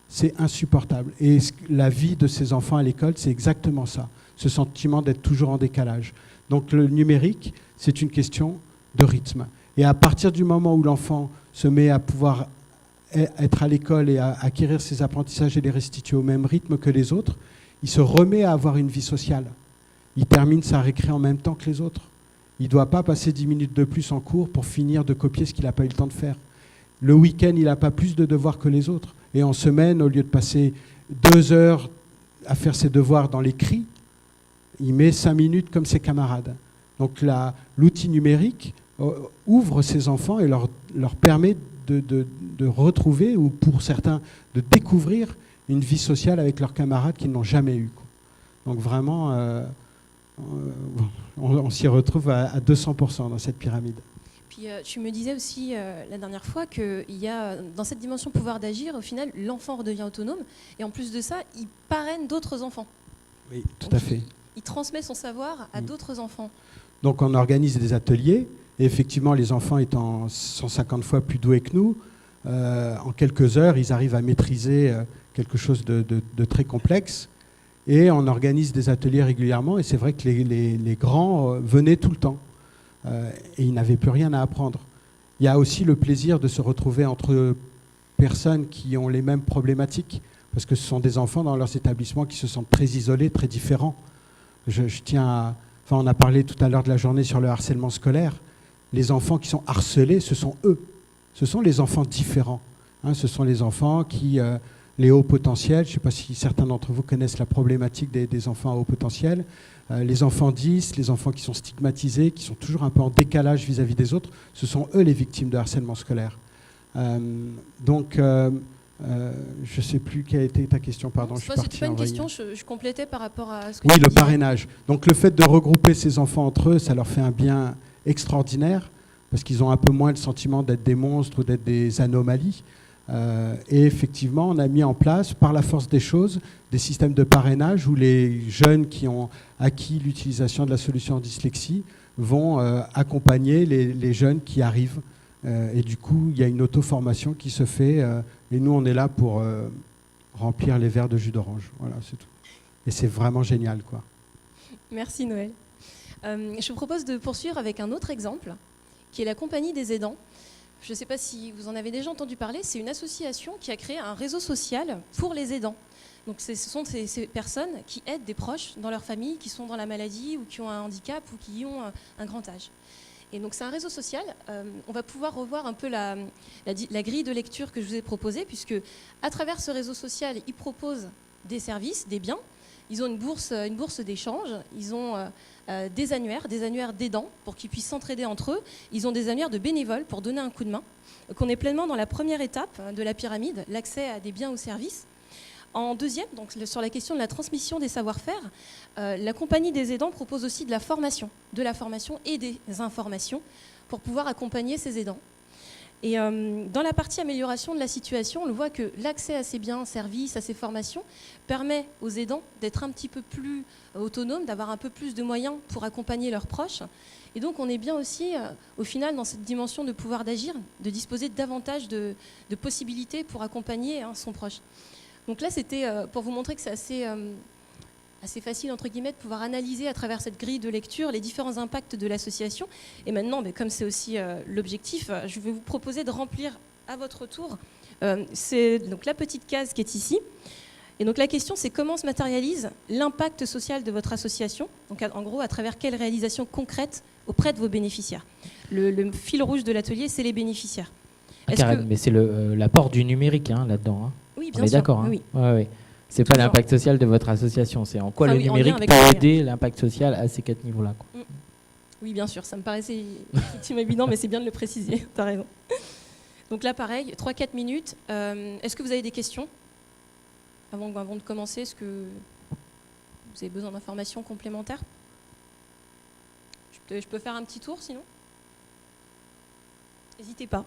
C'est insupportable. Et la vie de ces enfants à l'école, c'est exactement ça. Ce sentiment d'être toujours en décalage. Donc le numérique, c'est une question de rythme. Et à partir du moment où l'enfant se met à pouvoir être à l'école et à acquérir ses apprentissages et les restituer au même rythme que les autres, il se remet à avoir une vie sociale. Il termine sa récré en même temps que les autres. Il ne doit pas passer 10 minutes de plus en cours pour finir de copier ce qu'il n'a pas eu le temps de faire. Le week-end, il n'a pas plus de devoirs que les autres. Et en semaine, au lieu de passer 2 heures à faire ses devoirs dans l'écrit, il met 5 minutes comme ses camarades. Donc l'outil numérique ouvre ces enfants et leur permet de retrouver, ou pour certains, de découvrir une vie sociale avec leurs camarades qu'ils n'ont jamais eue. Donc vraiment, on s'y retrouve à 200% dans cette pyramide. Puis tu me disais aussi la dernière fois qu'il y a, dans cette dimension pouvoir d'agir, au final, l'enfant redevient autonome. Et en plus de ça, il parraine d'autres enfants. Oui, tout à fait. Il transmet son savoir à d'autres enfants. Donc on organise des ateliers. Et effectivement, les enfants étant 150 fois plus doués que nous, en quelques heures, ils arrivent à maîtriser quelque chose de très complexe. Et on organise des ateliers régulièrement. Et c'est vrai que les grands venaient tout le temps. Et ils n'avaient plus rien à apprendre. Il y a aussi le plaisir de se retrouver entre personnes qui ont les mêmes problématiques, parce que ce sont des enfants dans leurs établissements qui se sentent très isolés, très différents. Je tiens à... Enfin, on a parlé tout à l'heure de la journée sur le harcèlement scolaire. Les enfants qui sont harcelés, ce sont eux. Ce sont les enfants différents. Ce sont les enfants qui... les hauts potentiels, je ne sais pas si certains d'entre vous connaissent la problématique des enfants à haut potentiel. Les enfants 10, les enfants qui sont stigmatisés, qui sont toujours un peu en décalage vis-à-vis des autres, ce sont eux les victimes de harcèlement scolaire. Donc, je ne sais plus quelle était ta question, pardon. C'était pas une question, je complétais par rapport à ce que oui, tu le disais. parrainage. Donc le fait de regrouper ces enfants entre eux, ça leur fait un bien extraordinaire, parce qu'ils ont un peu moins le sentiment d'être des monstres ou d'être des anomalies. Et effectivement, on a mis en place, par la force des choses, des systèmes de parrainage où les jeunes qui ont acquis l'utilisation de la solution en dyslexie vont accompagner les jeunes qui arrivent. Et du coup, il y a une auto-formation qui se fait. Et nous, on est là pour remplir les verres de jus d'orange. Voilà, c'est tout. Et c'est vraiment génial, quoi. Merci Noël. Je vous propose de poursuivre avec un autre exemple, qui est la Compagnie des aidants. Je ne sais pas si vous en avez déjà entendu parler, c'est une association qui a créé un réseau social pour les aidants. Donc ce sont ces personnes qui aident des proches dans leur famille, qui sont dans la maladie ou qui ont un handicap ou qui ont un grand âge. Et donc c'est un réseau social. On va pouvoir revoir un peu la grille de lecture que je vous ai proposée, puisque à travers ce réseau social, ils proposent des services, des biens. Ils ont une bourse d'échange, ils ont des annuaires d'aidants pour qu'ils puissent s'entraider entre eux. Ils ont des annuaires de bénévoles pour donner un coup de main. Donc on est pleinement dans la première étape de la pyramide, l'accès à des biens ou services. En deuxième, donc sur la question de la transmission des savoir-faire, la Compagnie des aidants propose aussi de la formation et des informations pour pouvoir accompagner ces aidants. Et dans la partie amélioration de la situation, on le voit que l'accès à ces biens, services, à ces formations permet aux aidants d'être un petit peu plus autonomes, d'avoir un peu plus de moyens pour accompagner leurs proches. Et donc on est bien aussi, au final, dans cette dimension de pouvoir d'agir, de disposer davantage de possibilités pour accompagner son proche. Donc là, c'était pour vous montrer que c'est assez facile, entre guillemets, de pouvoir analyser à travers cette grille de lecture les différents impacts de l'association. Et maintenant, comme c'est aussi l'objectif, je vais vous proposer de remplir à votre tour c'est donc la petite case qui est ici. Et donc la question, c'est comment se matérialise l'impact social de votre association, donc en gros, à travers quelles réalisations concrètes auprès de vos bénéficiaires. Le fil rouge de l'atelier, c'est les bénéficiaires. Karen, mais c'est l'apport du numérique là-dedans. Oui, On bien est sûr. d'accord. Oui. Ouais. C'est pas l'impact social de votre association, c'est en quoi le numérique peut aider l'impact social à ces 4 niveaux-là. Oui, bien sûr, ça me paraissait effectivement évident, mais c'est bien de le préciser, tu as raison. Donc là, pareil, 3-4 minutes. Est-ce que vous avez des questions avant de commencer? Est-ce que vous avez besoin d'informations complémentaires? Je peux faire un petit tour, sinon? N'hésitez pas.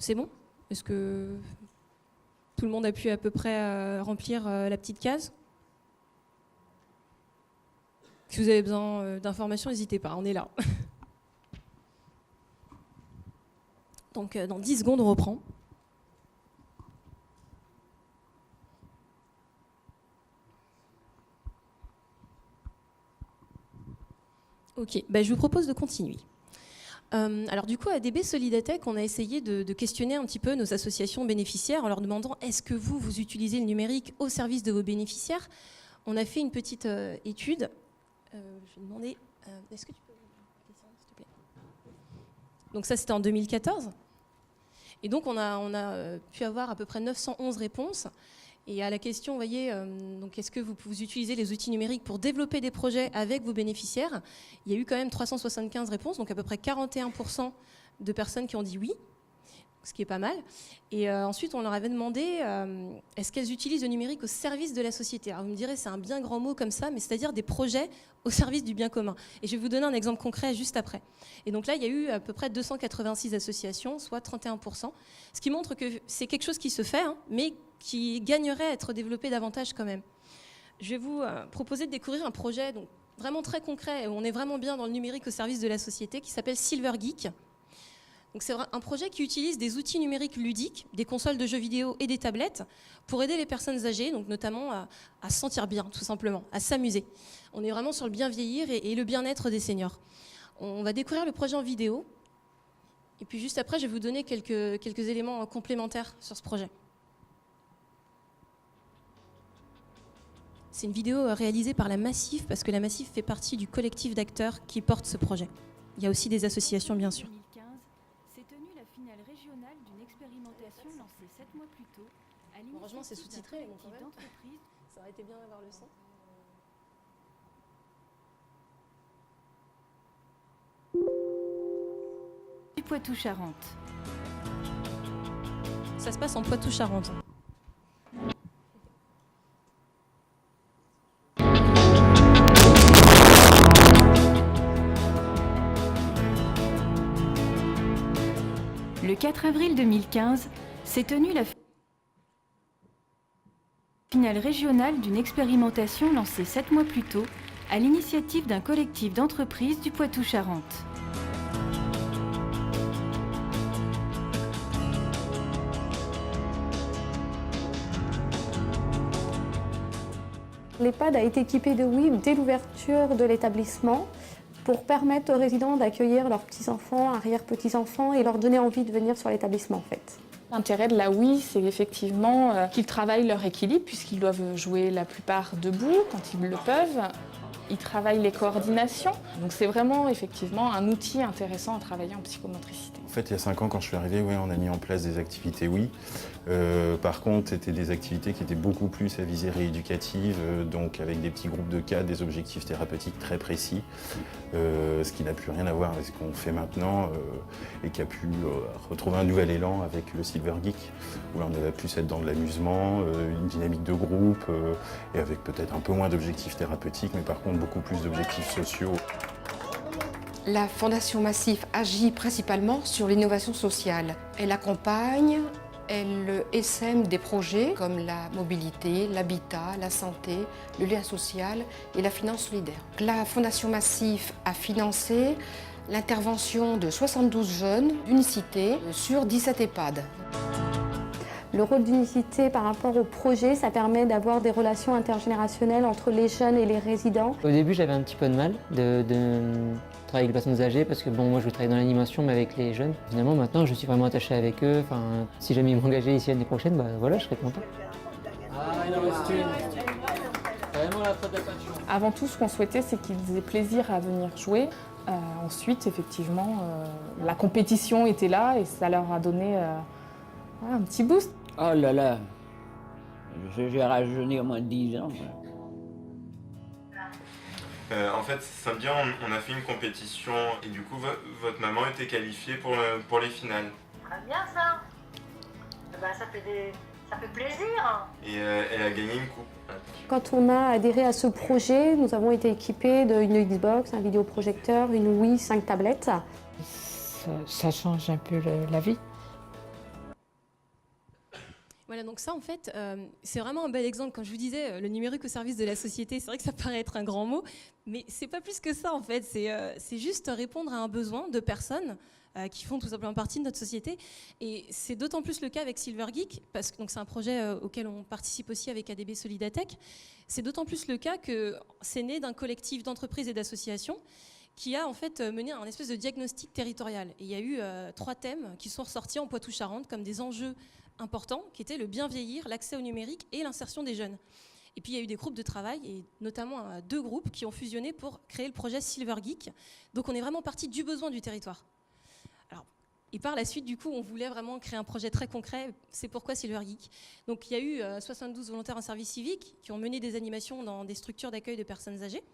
C'est bon? Est-ce que tout le monde a pu à peu près remplir la petite case? Si vous avez besoin d'informations, n'hésitez pas, on est là. Donc dans 10 secondes, on reprend. Ok, je vous propose de continuer. Alors du coup, à ADB Solidatech, on a essayé de questionner un petit peu nos associations bénéficiaires en leur demandant est-ce que vous utilisez le numérique au service de vos bénéficiaires? On a fait une petite étude. Je vais demander, est-ce que tu peux s'il te plaît? Donc ça, c'était en 2014. Et donc, on a pu avoir à peu près 911 réponses. Et à la question, vous voyez, donc est-ce que vous utilisez les outils numériques pour développer des projets avec vos bénéficiaires? Il y a eu quand même 375 réponses, donc à peu près 41% de personnes qui ont dit oui, ce qui est pas mal. Et ensuite, on leur avait demandé est-ce qu'elles utilisent le numérique au service de la société? Alors vous me direz, c'est un bien grand mot comme ça, mais c'est-à-dire des projets au service du bien commun. Et je vais vous donner un exemple concret juste après. Et donc là, il y a eu à peu près 286 associations, soit 31%, ce qui montre que c'est quelque chose qui se fait, mais qui gagnerait à être développé davantage quand même. Je vais vous proposer de découvrir un projet donc, vraiment très concret, où on est vraiment bien dans le numérique au service de la société, qui s'appelle Silver Geek. Donc c'est un projet qui utilise des outils numériques ludiques, des consoles de jeux vidéo et des tablettes, pour aider les personnes âgées, donc notamment à se sentir bien, tout simplement, à s'amuser. On est vraiment sur le bien vieillir et le bien-être des seniors. On va découvrir le projet en vidéo, et puis juste après, je vais vous donner quelques éléments complémentaires sur ce projet. C'est une vidéo réalisée par la Massif, parce que la Massif fait partie du collectif d'acteurs qui porte ce projet. Il y a aussi des associations, bien sûr. En 2015, s'est tenue la finale régionale d'une expérimentation lancée 7 mois plus tôt à Heureusement, c'est l'initiative sous-titré, d'un donc quand collectif même. d'entreprises. Ça aurait été bien d'avoir le son. Poitou-Charentes. Ça se passe en Poitou-Charentes. Le 4 avril 2015, s'est tenue la finale régionale d'une expérimentation lancée 7 mois plus tôt à l'initiative d'un collectif d'entreprises du Poitou-Charentes. L'EHPAD a été équipé de WIB dès l'ouverture de l'établissement pour permettre aux résidents d'accueillir leurs petits-enfants, arrière-petits-enfants et leur donner envie de venir sur l'établissement en fait. L'intérêt de la WI, c'est effectivement qu'ils travaillent leur équilibre puisqu'ils doivent jouer la plupart debout quand ils le peuvent. Ils travaillent les coordinations. Donc c'est vraiment effectivement un outil intéressant à travailler en psychomotricité. En fait, il y a 5 ans, quand je suis arrivé, on a mis en place des activités oui. Par contre, c'était des activités qui étaient beaucoup plus à visée rééducative, donc avec des petits groupes de cas, des objectifs thérapeutiques très précis, ce qui n'a plus rien à voir avec ce qu'on fait maintenant et qui a pu retrouver un nouvel élan avec le Silver Geek, où là, on va plus être dans de l'amusement, une dynamique de groupe et avec peut-être un peu moins d'objectifs thérapeutiques, mais par contre beaucoup plus d'objectifs sociaux. La Fondation Massif agit principalement sur l'innovation sociale. Elle accompagne, elle essaime des projets comme la mobilité, l'habitat, la santé, le lien social et la finance solidaire. La Fondation Massif a financé l'intervention de 72 jeunes d'unicité sur 17 EHPAD. Le rôle d'unicité par rapport au projet, ça permet d'avoir des relations intergénérationnelles entre les jeunes et les résidents. Au début, j'avais un petit peu de mal de travailler avec les personnes âgées parce que bon, moi je veux travailler dans l'animation mais avec les jeunes. Finalement, maintenant, je suis vraiment attaché avec eux. Enfin, si jamais ils m'engageaient ici l'année prochaine, bah voilà, je serais content. Ah, il en reste une. Vraiment la faute de passion. Avant tout, ce qu'on souhaitait, c'est qu'ils aient plaisir à venir jouer. Ensuite, effectivement, la compétition était là et ça leur a donné un petit boost. Oh là là, j'ai rajeuni au moins de 10 ans. En fait, samedi, on a fait une compétition et du coup, votre maman était qualifiée pour les finales. Très bien ça. Ça fait plaisir. Et elle a gagné une coupe. Quand on a adhéré à ce projet, nous avons été équipés d'une Xbox, un vidéoprojecteur, une Wii, 5 tablettes. Ça change un peu la vie. Voilà, donc ça en fait, c'est vraiment un bel exemple. Quand je vous disais le numérique au service de la société, c'est vrai que ça paraît être un grand mot, mais c'est pas plus que ça en fait. C'est juste répondre à un besoin de personnes qui font tout simplement partie de notre société. Et c'est d'autant plus le cas avec Silver Geek, parce que c'est un projet auquel on participe aussi avec ADB Solidatech. C'est d'autant plus le cas que c'est né d'un collectif d'entreprises et d'associations qui a en fait mené un espèce de diagnostic territorial. Et il y a eu 3 thèmes qui sont ressortis en Poitou-Charentes comme des enjeux importants, qui étaient le bien vieillir, l'accès au numérique et l'insertion des jeunes. Et puis il y a eu des groupes de travail, et notamment 2 groupes qui ont fusionné pour créer le projet Silver Geek. Donc on est vraiment parti du besoin du territoire. Alors, et par la suite, du coup, on voulait vraiment créer un projet très concret. C'est pourquoi Silver Geek. Donc il y a eu 72 volontaires en service civique qui ont mené des animations dans des structures d'accueil de personnes âgées.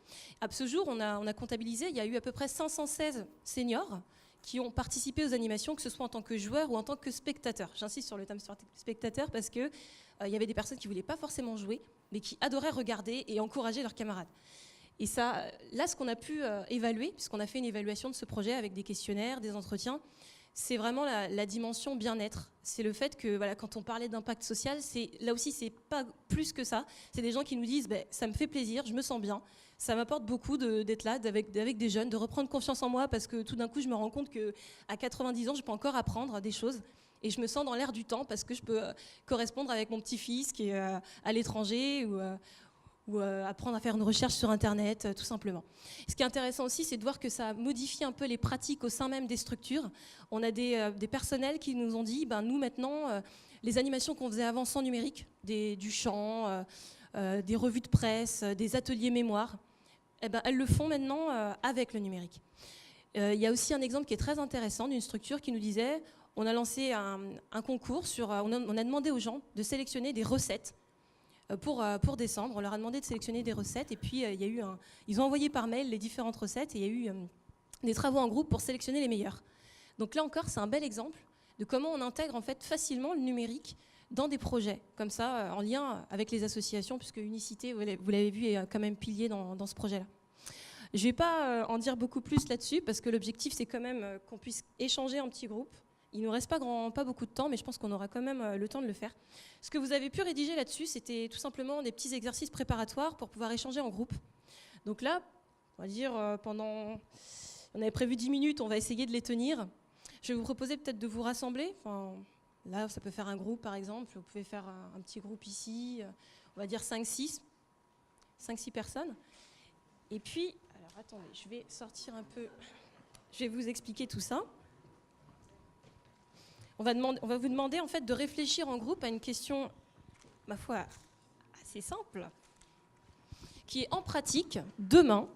À ce jour, on a comptabilisé, il y a eu à peu près 516 seniors qui ont participé aux animations, que ce soit en tant que joueurs ou en tant que spectateurs. J'insiste sur le terme spectateur parce qu'il y avait des personnes qui ne voulaient pas forcément jouer, mais qui adoraient regarder et encourager leurs camarades. Et ça, là, ce qu'on a pu évaluer, puisqu'on a fait une évaluation de ce projet avec des questionnaires, des entretiens, c'est vraiment la dimension bien-être. C'est le fait que voilà, quand on parlait d'impact social, là aussi, c'est pas plus que ça. C'est des gens qui nous disent ça me fait plaisir, je me sens bien. Ça m'apporte beaucoup d'être là avec des jeunes, de reprendre confiance en moi parce que tout d'un coup, je me rends compte qu'à 90 ans, je peux encore apprendre des choses et je me sens dans l'air du temps parce que je peux correspondre avec mon petit-fils qui est à l'étranger ou apprendre à faire une recherche sur Internet, tout simplement. Ce qui est intéressant aussi, c'est de voir que ça modifie un peu les pratiques au sein même des structures. On a des personnels qui nous ont dit, nous maintenant, les animations qu'on faisait avant sans numérique, du chant, des revues de presse, des ateliers mémoire, elles le font maintenant avec le numérique. Il y a aussi un exemple qui est très intéressant d'une structure qui nous disait, on a lancé un concours, on a demandé aux gens de sélectionner des recettes pour décembre. On leur a demandé de sélectionner des recettes et puis ils ont envoyé par mail les différentes recettes et il y a eu des travaux en groupe pour sélectionner les meilleures. Donc là encore, c'est un bel exemple de comment on intègre en fait facilement le numérique dans des projets, comme ça, en lien avec les associations, puisque Unicité, vous l'avez vu, est quand même pilier dans ce projet-là. Je ne vais pas en dire beaucoup plus là-dessus, parce que l'objectif, c'est quand même qu'on puisse échanger en petits groupes. Il ne nous reste pas beaucoup de temps, mais je pense qu'on aura quand même le temps de le faire. Ce que vous avez pu rédiger là-dessus, c'était tout simplement des petits exercices préparatoires pour pouvoir échanger en groupe. Donc là, on va dire, on avait prévu 10 minutes, on va essayer de les tenir. Je vais vous proposer peut-être de vous rassembler. Enfin, là, ça peut faire un groupe, par exemple. Vous pouvez faire un petit groupe ici, on va dire 5-6 personnes. Et puis, alors attendez, je vais sortir un peu, je vais vous expliquer tout ça. On va vous demander en fait de réfléchir en groupe à une question, ma foi, assez simple, qui est en pratique, demain,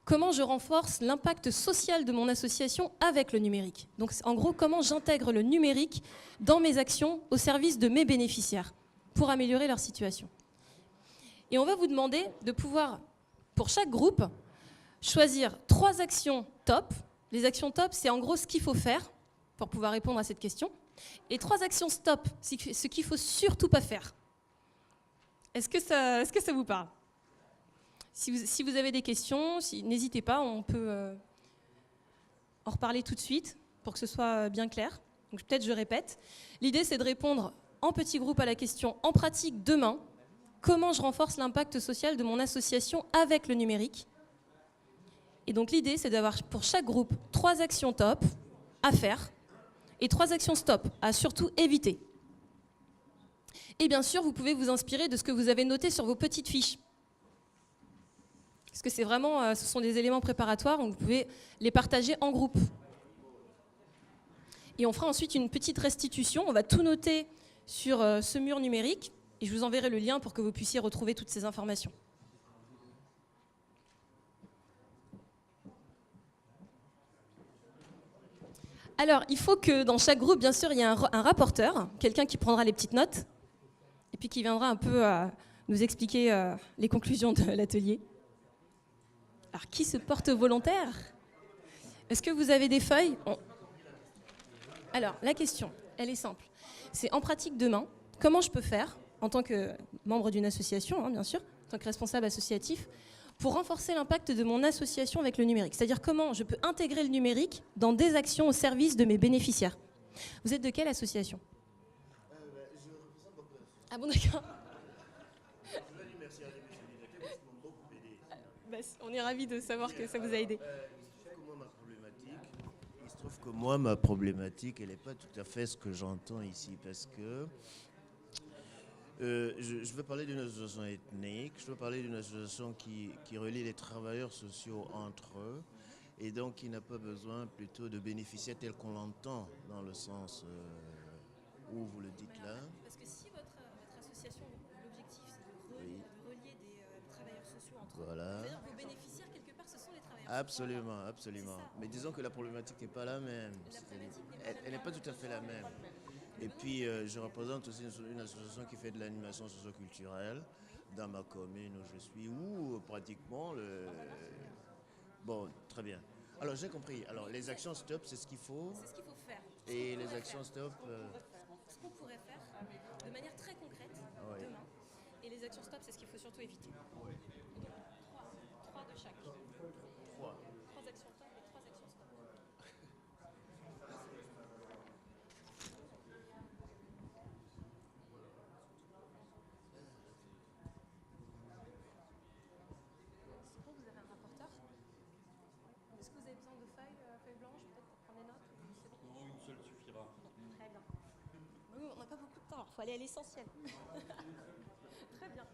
comment je renforce l'impact social de mon association avec le numérique. Donc en gros, comment j'intègre le numérique dans mes actions au service de mes bénéficiaires pour améliorer leur situation. Et on va vous demander de pouvoir, pour chaque groupe, choisir 3 actions top. Les actions top, c'est en gros ce qu'il faut faire pour pouvoir répondre à cette question. Et 3 actions stop, c'est ce qu'il ne faut surtout pas faire. Est-ce que ça vous parle ? Si vous avez des questions, n'hésitez pas, on peut en reparler tout de suite pour que ce soit bien clair. Donc peut-être je répète. L'idée, c'est de répondre en petits groupes à la question en pratique demain. Comment je renforce l'impact social de mon association avec le numérique ? Et donc l'idée, c'est d'avoir pour chaque groupe 3 actions top à faire et 3 actions stop à surtout éviter. Et bien sûr, vous pouvez vous inspirer de ce que vous avez noté sur vos petites fiches. Parce que c'est vraiment, ce sont des éléments préparatoires, donc vous pouvez les partager en groupe. Et on fera ensuite une petite restitution. On va tout noter sur ce mur numérique et je vous enverrai le lien pour que vous puissiez retrouver toutes ces informations. Alors, il faut que dans chaque groupe, bien sûr, il y ait un rapporteur, quelqu'un qui prendra les petites notes et puis qui viendra un peu nous expliquer les conclusions de l'atelier. Alors, qui se porte volontaire ? Est-ce que vous avez des feuilles ? Alors, la question, elle est simple. C'est en pratique demain, comment je peux faire, en tant que membre d'une association, bien sûr, en tant que responsable associatif, pour renforcer l'impact de mon association avec le numérique. C'est-à-dire comment je peux intégrer le numérique dans des actions au service de mes bénéficiaires. Vous êtes de quelle association ? Je représente Bocleuf. Ah bon, d'accord. Je vais dire merci à l'émission Solidarité parce qu'ils m'ont beaucoup aidé. On est ravis de savoir que ça vous a aidé. Il se trouve que moi, ma problématique, elle n'est pas tout à fait ce que j'entends ici parce que je veux parler d'une association ethnique, je veux parler d'une association qui relie les travailleurs sociaux entre eux et donc qui n'a pas besoin plutôt de bénéficiaires tel qu'on l'entend dans le sens où vous le dites là. Parce que si votre association, l'objectif c'est de relier des travailleurs sociaux entre eux, c'est-à-dire vos bénéficiaires quelque part ce sont les travailleurs sociaux. Absolument. Mais disons que la problématique n'est pas la même. Elle n'est pas tout à fait la même. Et puis, je représente aussi une association qui fait de l'animation socio-culturelle dans ma commune où je suis, où pratiquement Bon, très bien. Alors, j'ai compris. Alors, les actions stop, c'est ce qu'il faut. C'est ce qu'il faut faire. Et les actions stop... Ce qu'on pourrait faire de manière très concrète demain. Et les actions stop, c'est ce qu'il faut surtout éviter. Donc, 3 de chaque. 3 actions top et 3 actions stop. C'est bon, vous avez un rapporteur ? Est-ce que vous avez besoin de feuilles blanches, peut-être pour prendre des notes ou c'est bon ? Non, une seule suffira. Très bien. Oui, on n'a pas beaucoup de temps, il faut aller à l'essentiel. Très bien.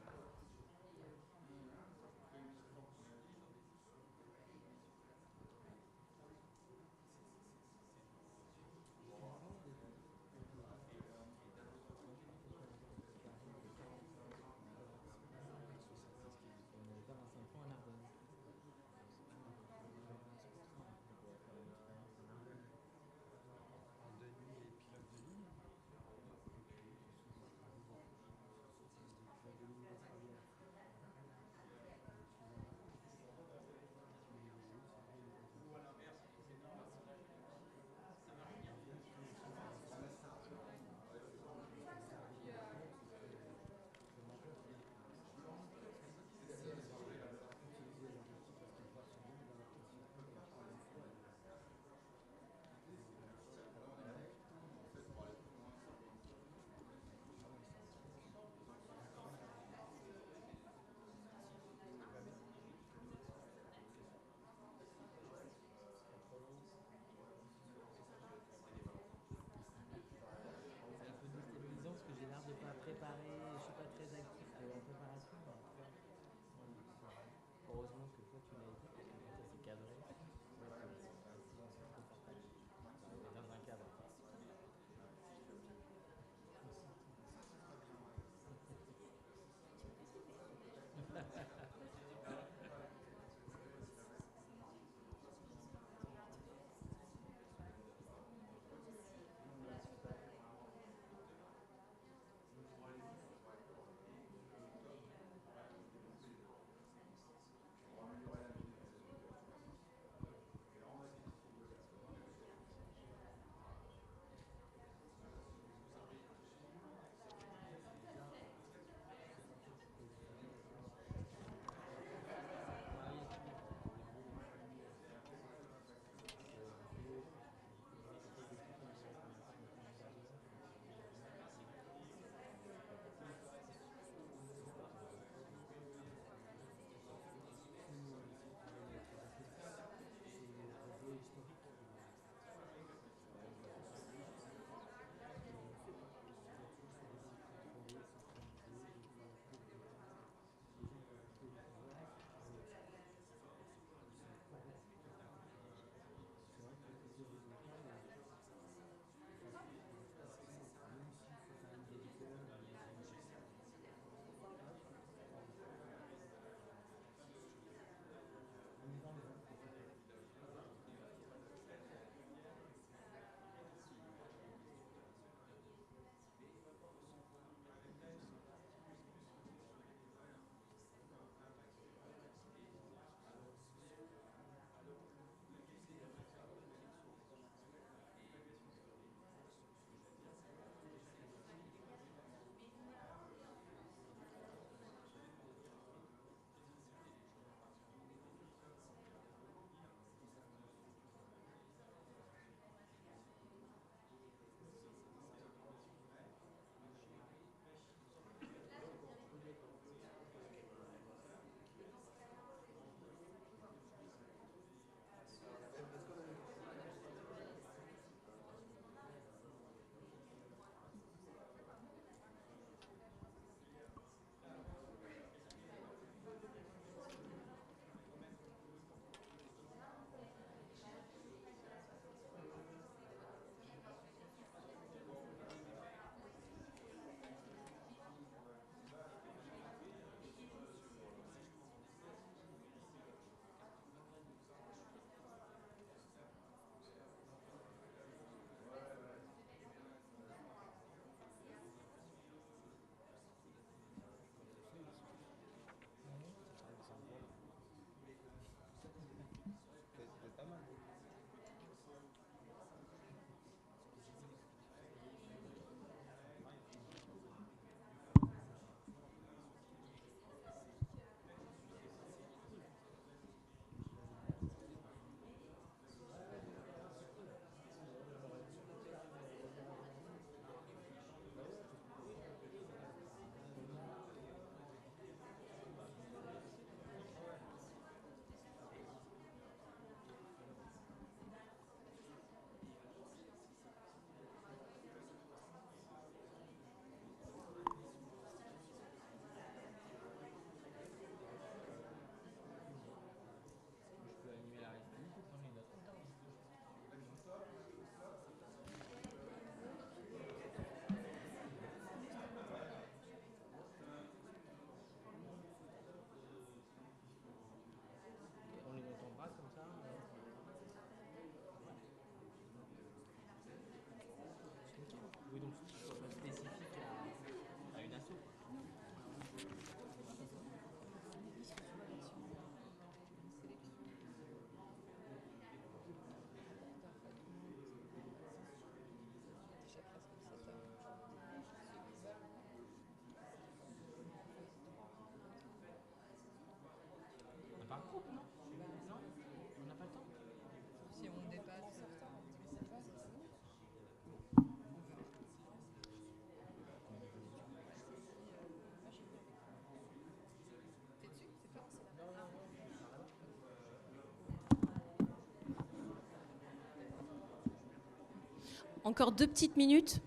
Encore 2 petites minutes.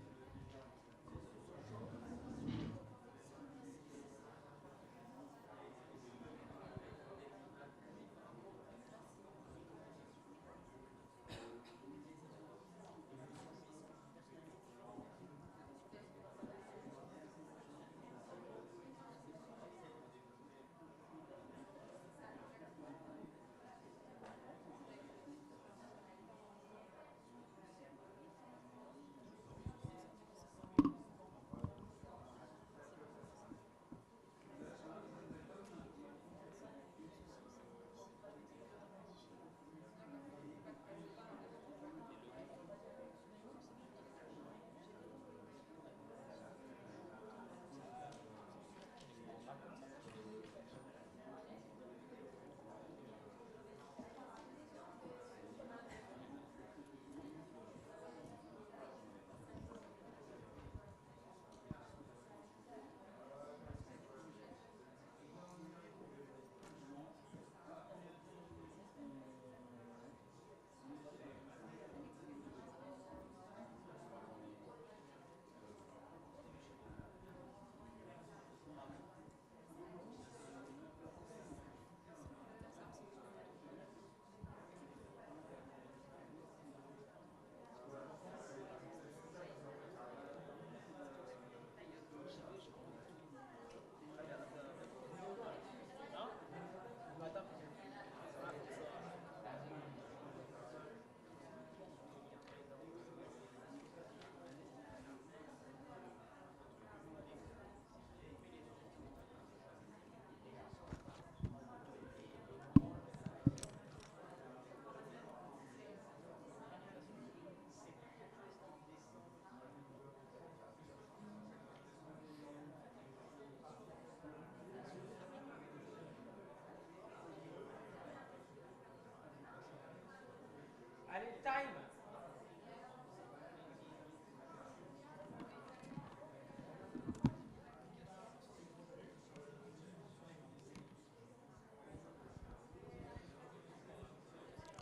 Allez, time.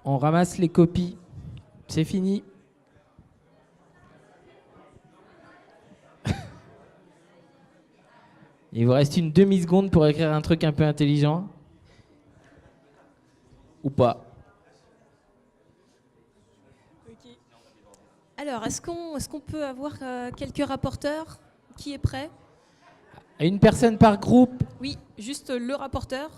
On ramasse les copies. C'est fini. Il vous reste une demi-seconde pour écrire un truc un peu intelligent. Ou pas. Alors, est-ce qu'on peut avoir quelques rapporteurs? Qui est prêt? Une personne par groupe. Oui, juste le rapporteur.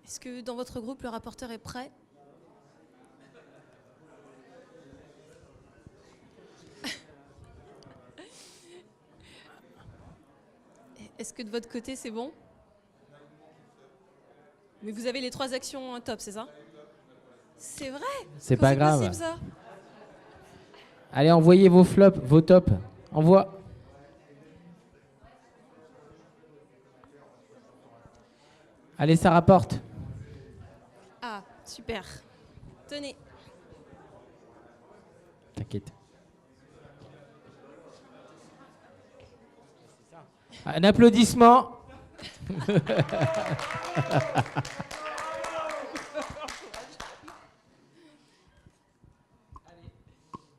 Est-ce que dans votre groupe, le rapporteur est prêt? Est-ce que de votre côté, c'est bon? Mais vous avez les 3 actions top, c'est ça? C'est vrai? C'est pas grave. Possible, ça? Allez, envoyez vos flops, vos tops. Envoie. Allez, ça rapporte. Ah, super. Tenez. T'inquiète. Un applaudissement.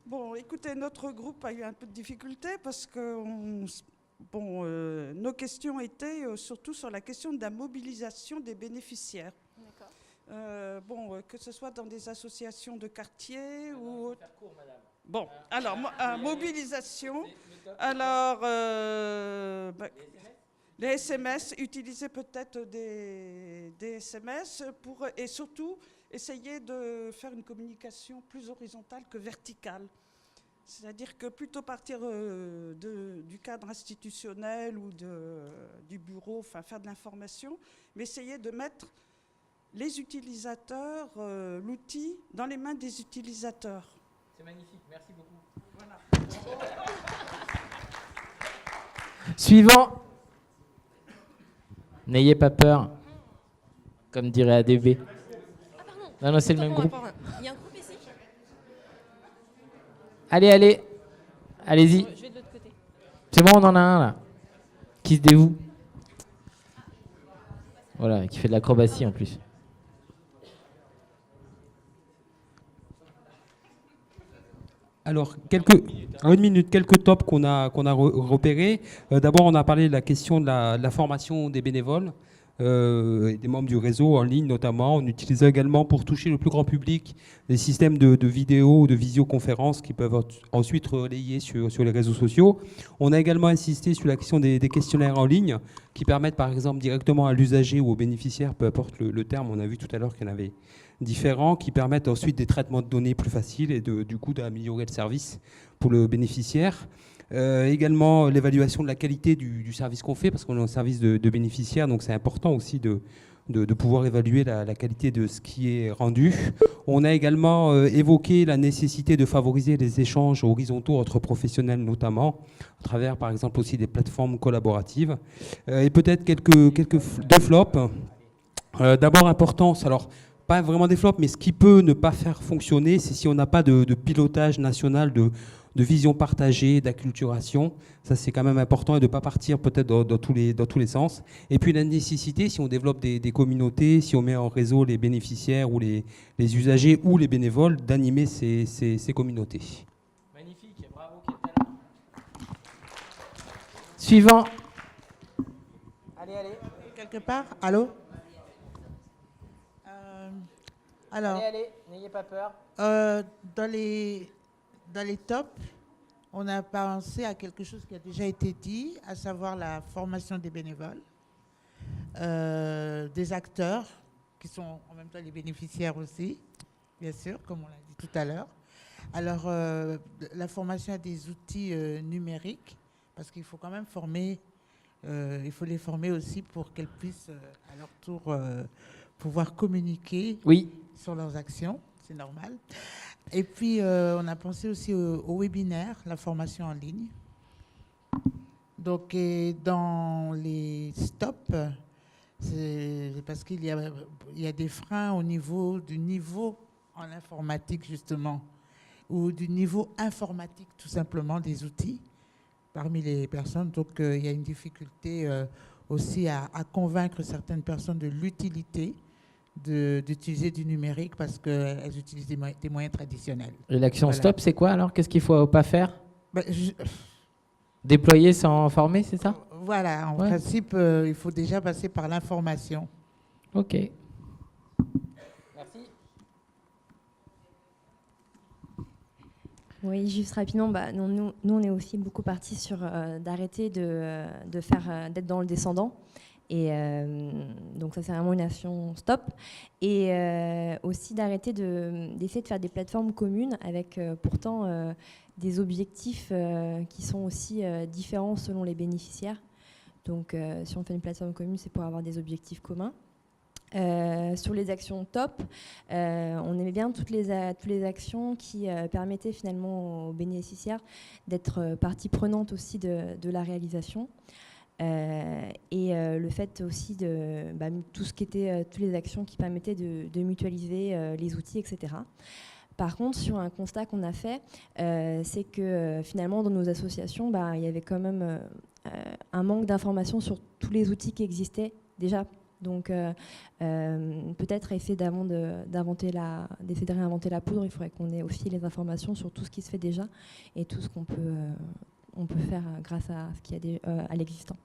Bon, écoutez, notre groupe a eu un peu de difficulté parce que nos questions étaient surtout sur la question de la mobilisation des bénéficiaires. Que ce soit dans des associations de quartier ou... Bon, alors, mobilisation. Alors, les SMS, utiliser peut-être des SMS et surtout essayer de faire une communication plus horizontale que verticale. C'est-à-dire que plutôt partir du cadre institutionnel ou du bureau, enfin faire de l'information, mais essayer de mettre les utilisateurs, l'outil, dans les mains des utilisateurs. C'est magnifique, merci beaucoup. Voilà. Suivant. N'ayez pas peur, comme dirait ADB. Ah, pardon. Non, c'est le même groupe. Il y a un groupe ici? Allez, allez-y. Je vais de l'autre côté. C'est bon, on en a un là. Qui se dévoue. Voilà, qui fait de l'acrobatie en plus. Alors, une minute, quelques tops qu'on a repérés. D'abord, on a parlé de la question de la formation des bénévoles, et des membres du réseau en ligne notamment. On utilise également pour toucher le plus grand public des systèmes de vidéo ou de visioconférences qui peuvent ensuite relayer sur les réseaux sociaux. On a également insisté sur la question des questionnaires en ligne qui permettent par exemple directement à l'usager ou au bénéficiaire, peu importe le terme, on a vu tout à l'heure qu'il y en avait différents, qui permettent ensuite des traitements de données plus faciles et du coup d'améliorer le service pour le bénéficiaire. Également l'évaluation de la qualité du service qu'on fait, parce qu'on est un service de bénéficiaire, donc c'est important aussi de pouvoir évaluer la qualité de ce qui est rendu. On a également évoqué la nécessité de favoriser les échanges horizontaux entre professionnels notamment, à travers par exemple aussi des plateformes collaboratives. Et peut-être deux flops. D'abord importance, alors pas vraiment des flops, mais ce qui peut ne pas faire fonctionner, c'est si on n'a pas de pilotage national, de vision partagée, d'acculturation. Ça, c'est quand même important, et de ne pas partir peut-être dans tous les sens. Et puis la nécessité, si on développe des communautés, si on met en réseau les bénéficiaires ou les usagers ou les bénévoles, d'animer ces communautés. Magnifique, bravo, quel talent. Suivant. Allez. Quelque part, allô? Alors, allez, n'ayez pas peur. Dans les tops, on a pensé à quelque chose qui a déjà été dit, à savoir la formation des bénévoles, des acteurs, qui sont en même temps les bénéficiaires aussi, bien sûr, comme on l'a dit tout à l'heure. Alors, la formation à des outils numériques, parce qu'il faut quand même former, il faut les former aussi pour qu'elles puissent, à leur tour, pouvoir communiquer sur leurs actions, c'est normal. Et puis, on a pensé aussi au webinaire, la formation en ligne. Donc, dans les stops, c'est parce qu'il y a des freins au niveau du niveau en informatique, justement, ou du niveau informatique, tout simplement, des outils parmi les personnes. Donc, il y a une difficulté aussi à convaincre certaines personnes de l'utilité d'utiliser du numérique parce qu'elles utilisent des moyens traditionnels. Et l'action Voilà. stop, c'est quoi alors? Qu'est-ce qu'il ne faut pas faire? Déployer sans former, c'est ça? Voilà, en principe, il faut déjà passer par l'information. Ok. Merci. Oui, juste rapidement, nous, on est aussi beaucoup partis sur d'arrêter d'être dans le descendant. Et donc ça, c'est vraiment une action stop. Et aussi d'arrêter d'essayer de faire des plateformes communes avec pourtant des objectifs qui sont aussi différents selon les bénéficiaires. Donc si on fait une plateforme commune, c'est pour avoir des objectifs communs. Sur les actions top, on aimait bien toutes les actions qui permettaient finalement aux bénéficiaires d'être partie prenante aussi de la réalisation. Et le fait aussi de tout ce qui était toutes les actions qui permettaient de mutualiser les outils, etc. Par contre, sur un constat qu'on a fait, c'est que finalement dans nos associations, il y avait quand même un manque d'informations sur tous les outils qui existaient déjà. Donc peut-être d'essayer de réinventer la poudre, il faudrait qu'on ait aussi les informations sur tout ce qui se fait déjà et tout ce qu'on peut faire grâce à ce qu'il y a à l'existant.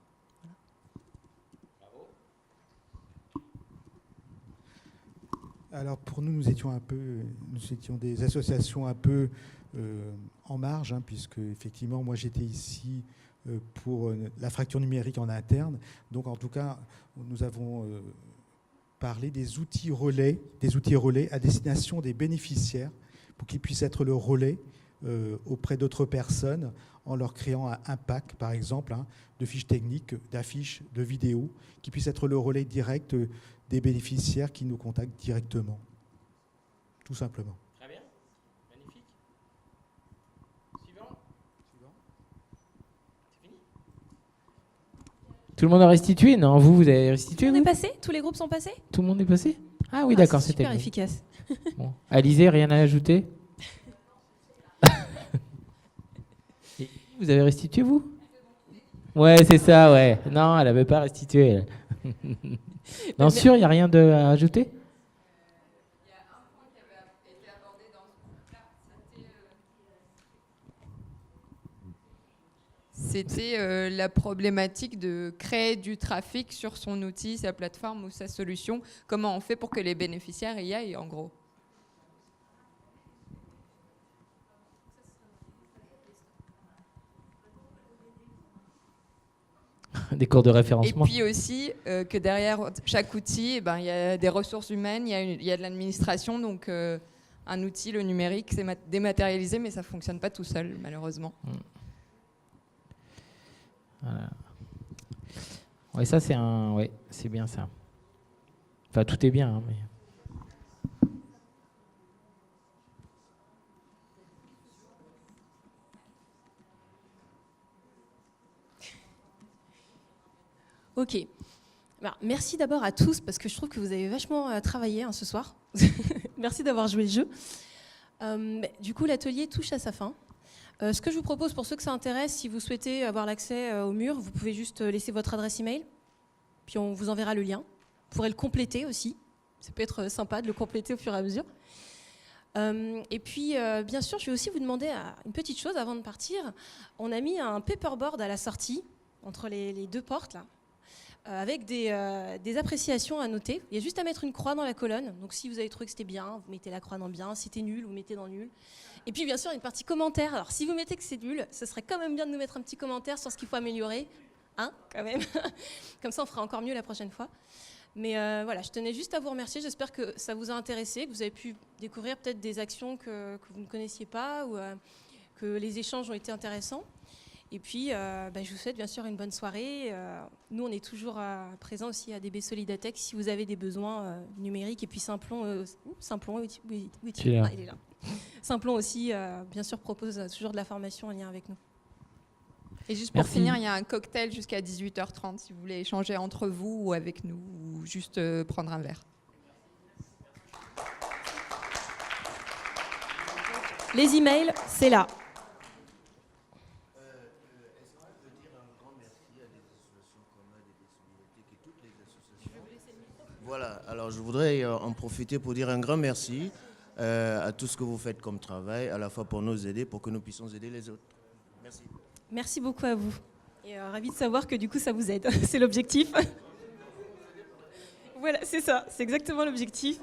Alors pour nous étions des associations un peu en marge, puisque effectivement moi j'étais ici pour la fracture numérique en interne. Donc en tout cas nous avons parlé des outils relais à destination des bénéficiaires pour qu'ils puissent être le relais auprès d'autres personnes en leur créant un pack, par exemple, de fiches techniques, d'affiches, de vidéos, qui puissent être le relais direct des bénéficiaires qui nous contactent directement. Tout simplement. Très bien. Magnifique. Suivant. C'est fini? Tout le monde a restitué? Non, vous avez restitué? Tout le monde est passé? Tous les groupes sont passés? Tout le monde est passé? Ah oui, d'accord, c'était super efficace. Bon. Alizé, rien à ajouter? Et vous avez restitué, vous? Ouais, c'est ça, ouais. Non, elle n'avait pas restitué. Elle. Non, sûr, il n'y a rien à ajouter? c'était la problématique de créer du trafic sur son outil, sa plateforme ou sa solution. Comment on fait pour que les bénéficiaires y aillent, en gros? Des cours de référencement. Et puis aussi que derrière chaque outil, il y a des ressources humaines, il y a de l'administration. Donc un outil, le numérique, c'est dématérialisé, mais ça ne fonctionne pas tout seul, malheureusement. Voilà. Ouais, ça c'est bien ça. Enfin, tout est bien, hein, mais... Ok. Alors, merci d'abord à tous, parce que je trouve que vous avez vachement travaillé ce soir. Merci d'avoir joué le jeu. Du coup, l'atelier touche à sa fin. Ce que je vous propose, pour ceux que ça intéresse, si vous souhaitez avoir l'accès au mur, vous pouvez juste laisser votre adresse email, puis on vous enverra le lien. Vous pourrez le compléter aussi. Ça peut être sympa de le compléter au fur et à mesure. Et puis, bien sûr, je vais aussi vous demander une petite chose avant de partir. On a mis un paperboard à la sortie, entre les deux portes, là, avec des appréciations à noter. Il y a juste à mettre une croix dans la colonne. Donc si vous avez trouvé que c'était bien, vous mettez la croix dans bien. Si c'était nul, vous mettez dans nul. Et puis bien sûr, une partie commentaire. Alors si vous mettez que c'est nul, ce serait quand même bien de nous mettre un petit commentaire sur ce qu'il faut améliorer. Hein, quand même. Comme ça, on fera encore mieux la prochaine fois. Mais voilà, je tenais juste à vous remercier. J'espère que ça vous a intéressé, que vous avez pu découvrir peut-être des actions que vous ne connaissiez pas ou que les échanges ont été intéressants. Et puis, je vous souhaite bien sûr une bonne soirée. Nous, on est toujours présents aussi à DB Solidatech si vous avez des besoins numériques. Et puis Simplon, il est là. Simplon aussi, bien sûr, propose toujours de la formation en lien avec nous. Et juste pour finir, il y a un cocktail jusqu'à 18h30 si vous voulez échanger entre vous ou avec nous ou juste prendre un verre. Les emails, c'est là. Voilà, alors je voudrais en profiter pour dire un grand merci à tout ce que vous faites comme travail, à la fois pour nous aider, pour que nous puissions aider les autres. Merci. Merci beaucoup à vous. Et ravi de savoir que du coup ça vous aide. C'est l'objectif. Voilà, c'est ça, c'est exactement l'objectif.